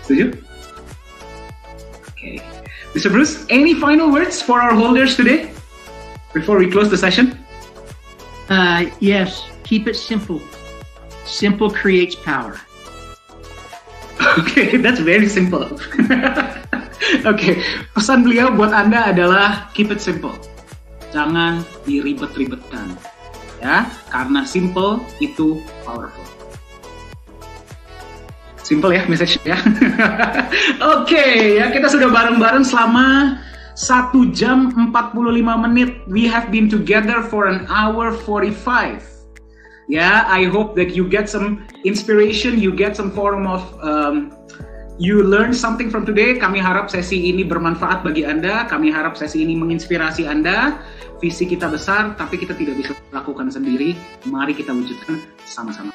Setuju? Oke. Mr. Bruce, any final words for our holders today before we close the session? Yes, keep it simple. Simple creates power. Okay, that's very simple. Okay, pesan beliau buat Anda adalah keep it simple. Jangan diribet-ribetkan. Ya, karena simple itu powerful. Simple ya message ya. Oke, ya kita sudah bareng-bareng selama 1 jam 45 menit. We have been together for 1 hour 45. Ya, I hope that you get some inspiration, you get some form of you learn something from today. Kami harap sesi ini bermanfaat bagi Anda. Kami harap sesi ini menginspirasi Anda. Visi kita besar, tapi kita tidak bisa lakukan sendiri. Mari kita wujudkan sama-sama.